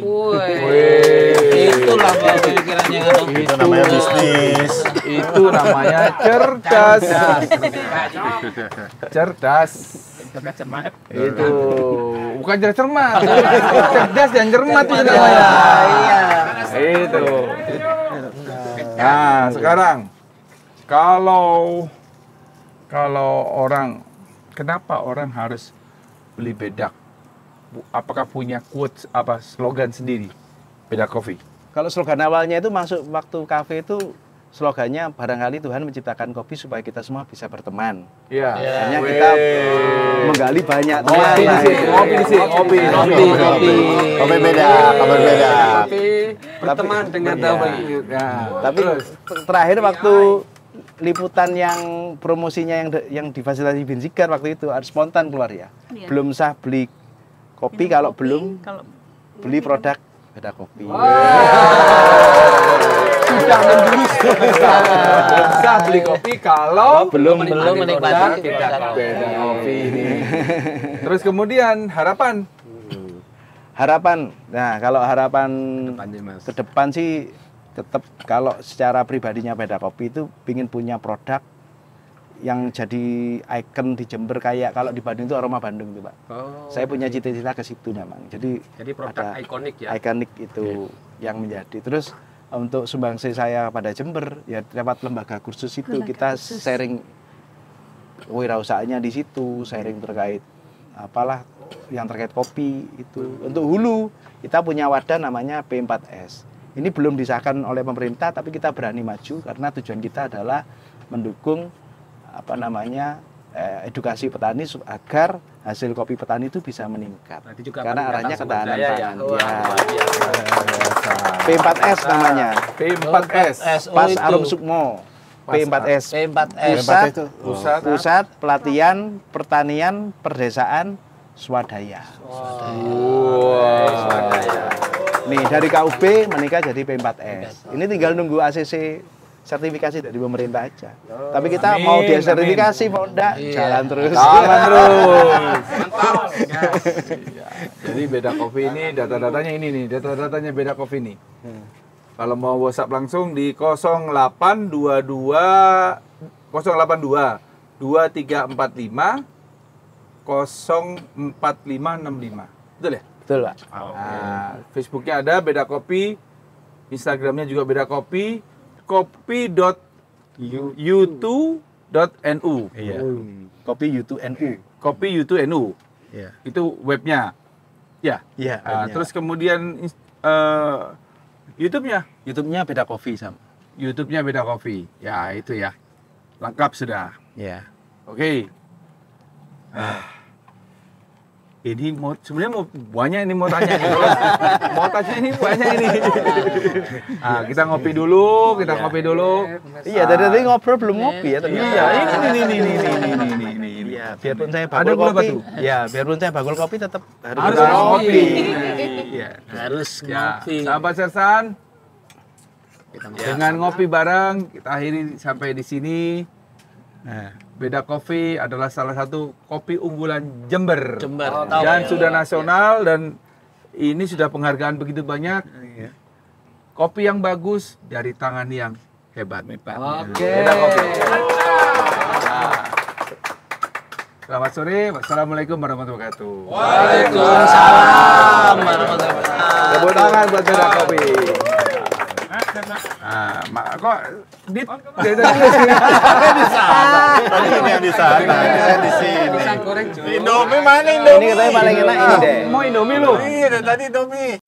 Itulah pikirannya kan. Itu namanya bisnis. Itu namanya cerdas. Cerdas. Itu bukan cerdas cermat. Cerdas dan cermat itu namanya. Iya. Itu. Nah, sekarang kalau orang, kenapa orang harus beli bedak? Apakah punya quotes slogan sendiri Bedak Coffee? Kalau slogan awalnya itu masuk waktu kafe itu slogannya barangkali Tuhan menciptakan kopi supaya kita semua bisa berteman. Iya. Hanya kita menggali banyak teman. Ngopi di sini, ngopi. Kopi beda, kopi beda. Tapi berteman dengan Iya. Dawi. Tapi terakhir waktu liputan yang promosinya yang difasilitasi Bin Sigar waktu itu harus spontan keluar ya. Iya. Belum sah beli kopi kalau belum kalau beli produk beda kopi. Sudah menjurus. Bisa beli kopi kalau Belum menikmati beda kopi ini. Terus kemudian harapan. Nah kalau harapan Depannya, Mas. ke depan sih tetap kalau secara pribadinya Beda Kopi itu pingin punya produk yang jadi ikon di Jember kayak kalau di Bandung itu Aroma Bandung tuh, Pak. Oh. Saya punya cita-cita ke situ memang. Jadi produk ada ikonik ya. ikonik itu yang menjadi. Terus untuk sumbangsi saya pada Jember ya lewat lembaga kursus itu Lembaga kita kursus. sharing wirausahaannya di situ, sharing terkait apalah yang terkait kopi itu. Untuk hulu kita punya wadah namanya P4S. Ini belum disahkan oleh pemerintah tapi kita berani maju karena tujuan kita adalah mendukung edukasi petani agar hasil kopi petani itu bisa meningkat. Berarti juga Karena arahnya peningkatan ketahanan sumber daya pangan. Wah, Ya. luar biasa. P4S namanya. P4S. Pas Arum Sukmo. P4S. P4S. Pusat Pelatihan Pertanian Perdesaan Swadaya. Nih dari KUB menikah jadi P4S. Ini tinggal nunggu ACC sertifikasi dari pemerintah aja. Tapi kita mau dia sertifikasi mau enggak, jalan terus. Jalan terus. Iya. Jadi Beda Coffee ini data-datanya ini nih, data-datanya Beda Coffee nih. Kalau mau WhatsApp langsung di 0822 2345 04565. Betul ya? Betul, Pak. Nah, Facebooknya ada Beda Kopi, Instagramnya juga Beda Kopi, kopi.u2.nu. Iya. Kopi U2NU. Kopi U2NU. Iya. Itu webnya. Ya. Iya. Nah, terus kemudian YouTube-nya. YouTube-nya Beda Coffee sama. YouTube-nya Beda Kopi. Ya, itu ya. Lengkap sudah. Iya. Oke. Ini mau sebenarnya mau banyak ini mau tanya nih. Mau tanya ini banyak ini. Kita ngopi dulu, ngopi dulu. Iya, tadi ngobrol belum ngopi ya ternyata. Iya, ini. Iya, biarpun saya Ada bakul gula kopi. batu? Ya, biarpun saya bakul kopi tetap Harus harus ngopi. Iya. Harus Ya, ngopi. sahabat Sersan, dengan ngopi bareng kita akhiri sampai di sini. Nah, Beda Coffee adalah salah satu kopi unggulan Jember. Jember. Dan sudah nasional dan ini sudah penghargaan begitu banyak. Kopi yang bagus dari tangan yang hebat. Oke. Beda Coffee. Nah. Selamat sore. Wassalamualaikum warahmatullahi wabarakatuh. Waalaikumsalam warahmatullahi wabarakatuh. Tepuk tangan buat Beda Kopi. Kok dit dari tadi di sana. Ini yang di sana, kita di sini. Pisang goreng juga. Indomie mana Indomie? Ini katanya paling enak ini deh. mau Indomie lu? Iya, dari tadi Indomie.